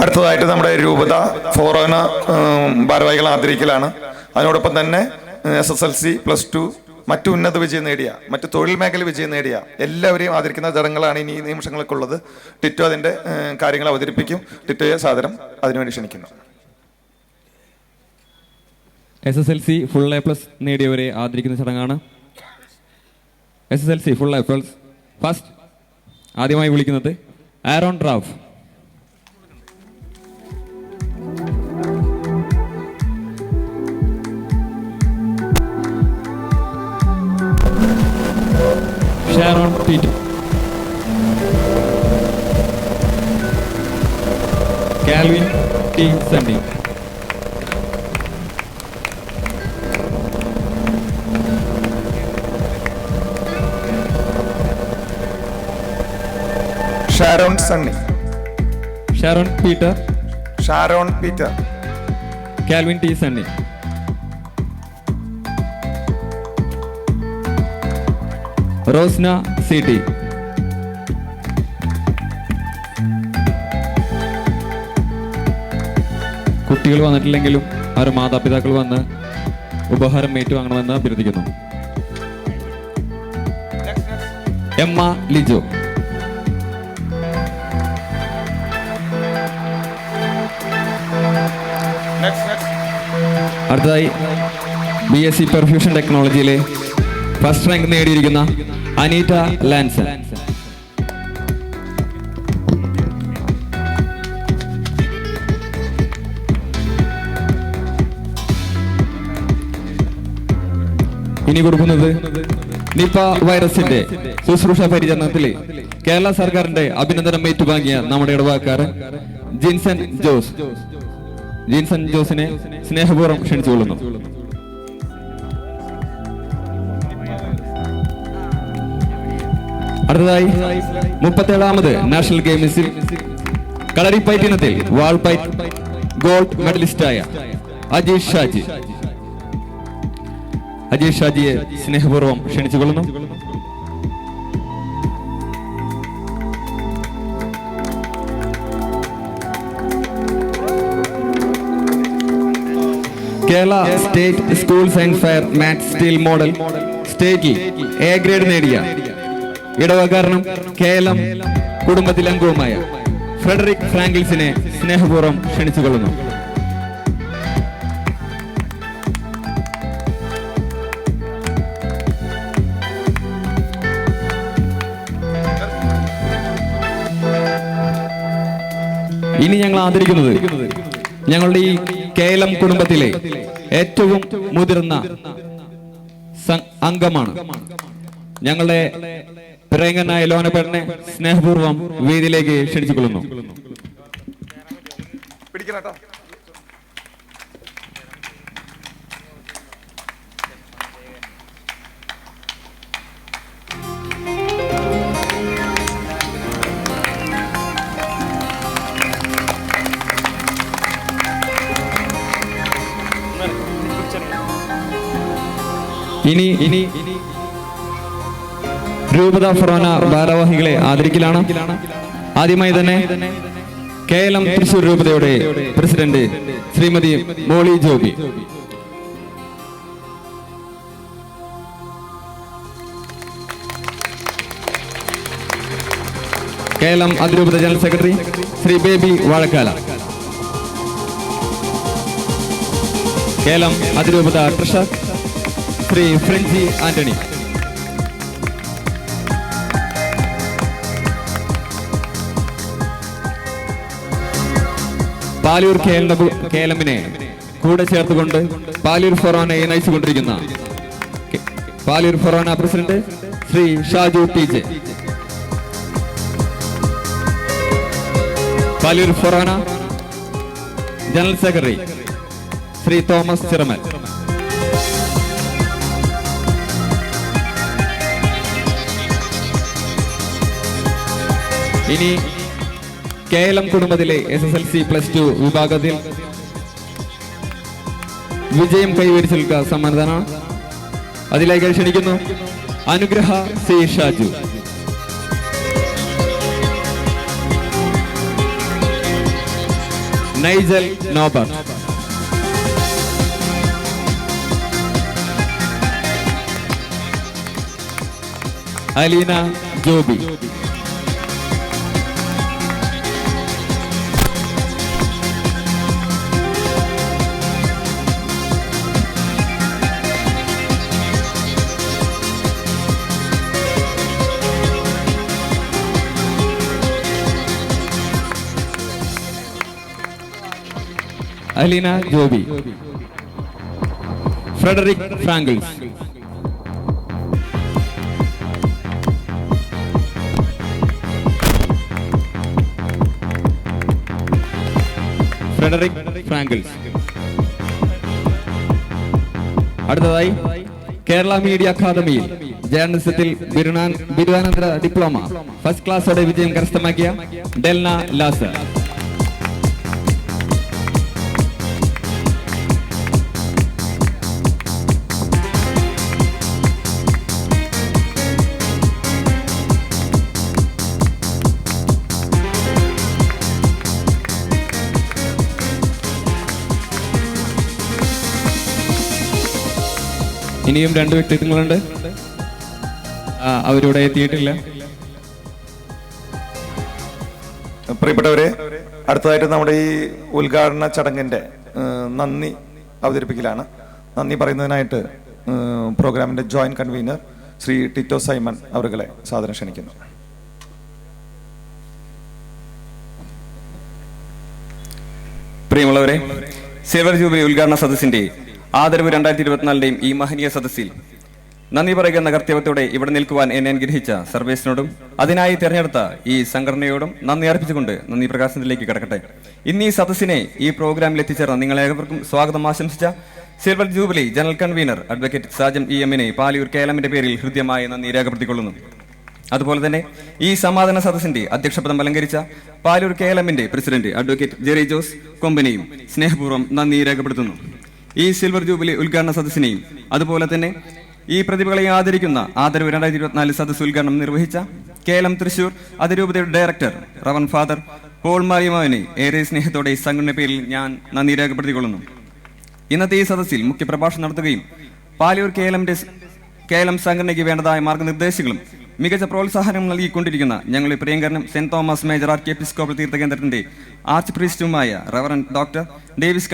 അടുത്തതായിട്ട് നമ്മുടെ രൂപത ഫോറോന ഭാരവാഹികളെ ആദരിക്കലാണ്. അതിനോടൊപ്പം തന്നെ SSLC +2 മറ്റു ഉന്നത വിജയം നേടിയ, മറ്റു തൊഴിൽ മേഖല വിജയം നേടിയ എല്ലാവരെയും ആദരിക്കുന്ന ചടങ്ങുകളാണ് ഇനി ഈ നിമിഷങ്ങളൊക്കെ ഉള്ളത്. ടിറ്റോ അതിൻ്റെ കാര്യങ്ങൾ അവതരിപ്പിക്കും. ടിറ്റോയെ സാദരം അതിനുവേണ്ടി ക്ഷണിക്കുന്നു. SSLC ഫുൾ A+ നേടിയവരെ ആദരിക്കുന്ന ചടങ്ങാണ്. SSLC full A+. ഫസ്റ്റ് ആദ്യമായി വിളിക്കുന്നത് Aaron Raf. Sharon Peter. Calvin T Sunny. Sharon Sunny. Sharon Peter. Sharon Peter. Calvin T Sunny. Rosna CT. കുട്ടികൾ വന്നിട്ടില്ലെങ്കിലും അവരുടെ മാതാപിതാക്കൾ വന്ന് ഉപഹാരം ഏറ്റുവാങ്ങണമെന്ന് അഭ്യർത്ഥിക്കുന്നു. എമ്മ ലിജോ. അടുത്തതായി BSc പെർഫ്യൂഷൻ ടെക്നോളജിയിലെ ഫസ്റ്റ് റാങ്ക് നേടിയിരിക്കുന്ന അനീറ്റ ലാൻസൺ. ഇനി കൊടുക്കുന്നത് നിപ വൈറസിന്റെ ശുശ്രൂഷ പരിചരണത്തിൽ കേരള സർക്കാരിന്റെ അഭിനന്ദനം ഏറ്റുവാങ്ങിയ നമ്മുടെ ഇടവകക്കാരൻ ജിൻസൺ ജോസ്. ജിൻസൺ ജോസിനെ സ്നേഹപൂർവ്വം ക്ഷണിച്ചുകൊള്ളുന്നു. അടുത്തതായി 37ാമത് നാഷണൽ ഗെയിംസിൽ കളരിപ്പയറ്റ് ഇനത്തിൽ വാൾപയറ്റ് ഗോൾഡ് മെഡലിസ്റ്റായ അജീഷ് ഷാജി. അജീഷ് ഷാജിയെ സ്നേഹപൂർവ്വം ക്ഷണിച്ചുകൊള്ളുന്നു. Kerala state school science fair maths still model സ്റ്റേറ്റിൽ A ഗ്രേഡ് നേടിയ ഇടവകാരനും KLM കുടുംബത്തിലെ അംഗവുമായ ഫ്രെഡറിക് ഫ്രാങ്കിൾസിനെ സ്നേഹപൂർവ്വം ക്ഷണിച്ചുകൊള്ളുന്നു. ഇനി ഞങ്ങൾ ആദരിക്കുന്നത് ഞങ്ങളുടെ ഈ KLM കുടുംബത്തിലെ ഏറ്റവും മുതിർന്ന അംഗമാണ്. ഞങ്ങളുടെ പ്രിയങ്കരനായ ലോനപ്പേട്ടനെ സ്നേഹപൂർവ്വം വേദിയിലേക്ക് ക്ഷണിച്ചുകൊള്ളുന്നു. ഇനി രൂപത ഫൊറോന ഭാരവാഹികളെ ആദരിക്കലാണ്. ആദ്യമായി തന്നെ KLM തൃശൂർ രൂപതയുടെ president Shrimati Molly Joby, KLM അതിരൂപത general secretary Shri Baby Vazhakkala, KLM അതിരൂപത ട്രഷറർ ശ്രീ ഫ്രഞ്ചി ആന്റണി, പാലൂർ KLM-നെ കൂടെ ചേർത്തുകൊണ്ട് പാലൂർ ഫൊറോനയെ നയിച്ചുകൊണ്ടിരിക്കുന്ന Palur forane president Shri Shaju TJ, Palur forane general secretary Shri Thomas Chiramel, ഇനി KLM കുടുംബത്തിലെ SSLC+2 വിഭാഗത്തിൽ വിജയം കൈവരിച്ച സമ്മാനദാനാണ്. അതിലേക്ക് ക്ഷണിക്കുന്നു അനുഗ്രഹ C. ഷാജു, നൈജൽ നോബർ, അലീന ജോബി, അലീന ജോബി, ഫ്രെഡറിക് ഫ്രാങ്കിൾസ്, ഫ്രെഡറിക് ഫ്രാങ്കിൾസ്. അടുത്തതായി കേരള മീഡിയ അക്കാദമിയിൽ ജേർണലിസത്തിൽ ബിരുദാനന്തര ഡിപ്ലോമ ഫസ്റ്റ് ക്ലാസ്സോടെ വിജയം കരസ്ഥമാക്കിയ ഡെൽന ലാസർ, ഇനിയും 2 വ്യക്തിത്വങ്ങളുണ്ട്, അവരിവിടെ എത്തിയിട്ടില്ല. പ്രിയപ്പെട്ടവരെ, അടുത്തതായിട്ട് നമ്മുടെ ഈ ഉദ്ഘാടന ചടങ്ങിന്റെ നന്ദി അവതരിപ്പിക്കലാണ്. നന്ദി പറയുന്നതിനായിട്ട് പ്രോഗ്രാമിന്റെ joint convener Shri Tito Simon അവരുകളെ സാദരം ക്ഷണിക്കുന്നു. പ്രിയമുള്ളവരെ, സിൽവർ ജൂബിലി ഉദ്ഘാടന സദസ്സിന്റെ ആദരവ് 2024ന്റെയും ഈ മഹനീയ സദസ്സിൽ നന്ദി പറയുന്ന കർത്തവ്യത്തോടെ ഇവിടെ നിൽക്കുവാൻ എന്നെ അനുഗ്രഹിച്ച സർവേസിനോടും അതിനായി തിരഞ്ഞെടുത്ത ഈ സംഘടനയോടും നന്ദി അർപ്പിച്ചുകൊണ്ട് നന്ദി പ്രകാശനത്തിലേക്ക് കടക്കട്ടെ. ഇന്ന് ഈ സദസ്സിനെ ഈ പ്രോഗ്രാമിൽ എത്തിച്ചേർന്ന നിങ്ങളേവർക്കും സ്വാഗതം ആശംസിച്ച silver jubilee general convener advocate Sajan EM-നെ പാലൂർ KLM-ന്റെ പേരിൽ ഹൃദ്യമായ നന്ദി രേഖപ്പെടുത്തിക്കൊള്ളുന്നു. അതുപോലെ തന്നെ ഈ സമാധാന സദസ്സിന്റെ അധ്യക്ഷപദം അലങ്കരിച്ച പാലൂർ KLM-ന്റെ പ്രസിഡന്റ് അഡ്വക്കേറ്റ് ജെറി ജോസ് കൊമ്പനെയും സ്നേഹപൂർവ്വം നന്ദി രേഖപ്പെടുത്തുന്നു. ഈ സിൽവർ ജൂബിലി ഉദ്ഘാടന സദസ്സിനെയും അതുപോലെ തന്നെ ഈ പ്രതിഭകളെ ആദരിക്കുന്ന ആദരവ് 2024 സദസ്സ് ഉദ്ഘാടനം നിർവഹിച്ച KLM തൃശൂർ അതിരൂപതയുടെ ഡയറക്ടർ റവൻ ഫാദർ പോൾ മാരിമാവിനെ ഏറെ സ്നേഹത്തോടെ ഈ സംഘടന പേരിൽ ഞാൻ നന്ദി രേഖപ്പെടുത്തിക്കൊള്ളുന്നു. ഇന്നത്തെ ഈ സദസ്സിൽ മുഖ്യപ്രഭാഷണം നടത്തുകയും പാലൂർ KLM സംഘടനയ്ക്ക് വേണ്ടതായ മാർഗനിർദ്ദേശങ്ങളും മികച്ച പ്രോത്സാഹനം നൽകിക്കൊണ്ടിരിക്കുന്ന ഞങ്ങളുടെ പ്രിയങ്കരനും saint Thomas major archiepiscopal തീർത്ഥകേന്ദ്രത്തിന്റെ ആർച്ച് പ്രീസ്റ്റുമായ റവറൻ ഡോക്ടർ ഡേവിസ്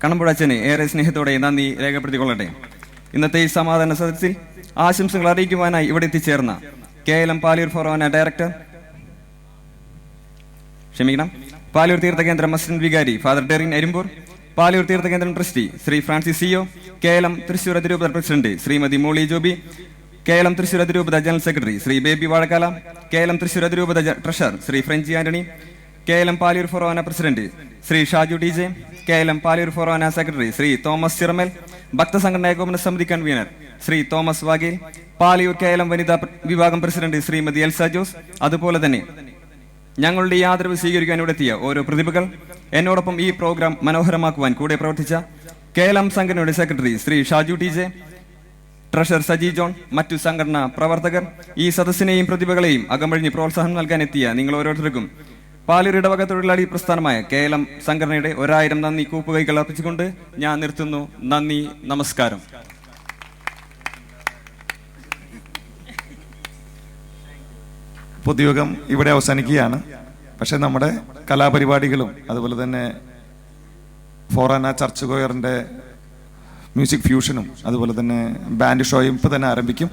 കണമ്പുഴച്ചനെ ഏറെ സ്നേഹത്തോടെ നന്ദി രേഖപ്പെടുത്തിക്കൊള്ളട്ടെ. ഇന്നത്തെ ഈ സമാധാന സദസ്സിൽ ആശംസകൾ അറിയിക്കുവാനായി ഇവിടെ എത്തിച്ചേർന്ന KLM Palur forane director Palur തീർത്ഥകേന്ദ്രം അസിസ്റ്റന്റ് വികാരി ഫാദർ ഡെറിൻ എരുമ്പൂർ, പാലൂർ തീർത്ഥകേന്ദ്രം trustee Shri Francis CEO, KLM Thrissur അതിരൂപത president Shrimati Molly Joby, KLM Thrissur അതിരൂപത general secretary Shri Baby Vazhakkala, KLM Thrissur അതിരൂപത treasurer Shri Frenchy Antony, KLM Palur forane president Shri Shaju TJ, KLM Palur forane secretary Shri Thomas Chiramel, ഭക്തസംഘടന ഏകോപന സമിതി കൺവീനർ ശ്രീ തോമസ് വാഗേൽ, പാലൂർ KLM വനിതാ വിഭാഗം പ്രസിഡന്റ് ശ്രീമതി എൽസ ജോസ്, അതുപോലെ തന്നെ ഞങ്ങളുടെ ഈ ആദരവ് സ്വീകരിക്കാൻ ഇവിടെ എത്തിയ ഓരോ പ്രതിഭകൾ, എന്നോടൊപ്പം ഈ പ്രോഗ്രാം മനോഹരമാക്കുവാൻ കൂടെ പ്രവർത്തിച്ച KLM സംഘടനയുടെ secretary Shri Shaju TJ, treasurer Saji John, മറ്റു സംഘടനാ പ്രവർത്തകർ, ഈ സദസ്സിനെയും പ്രതിഭകളെയും അകമഴിഞ്ഞ് പ്രോത്സാഹനം നൽകാനെത്തിയ നിങ്ങൾ ഓരോരുത്തർക്കും പാലൂർ ഇടവക തൊഴിലാളി പ്രസ്ഥാനമായ KLM സംഘടനയുടെ 1000 നന്ദി കൂപ്പുകൈകൾ അർപ്പിച്ചുകൊണ്ട് ഞാൻ നിർത്തുന്നു. നന്ദി, നമസ്കാരം. പൊതുയോഗം ഇവിടെ അവസാനിക്കുകയാണ്. പക്ഷേ നമ്മുടെ കലാപരിപാടികളും അതുപോലെ തന്നെ ഫോറാന ചർച്ച് കൊയറിൻ്റെ മ്യൂസിക് ഫ്യൂഷനും അതുപോലെ തന്നെ ബാൻഡ് ഷോയും ഇപ്പോൾ തന്നെ ആരംഭിക്കും.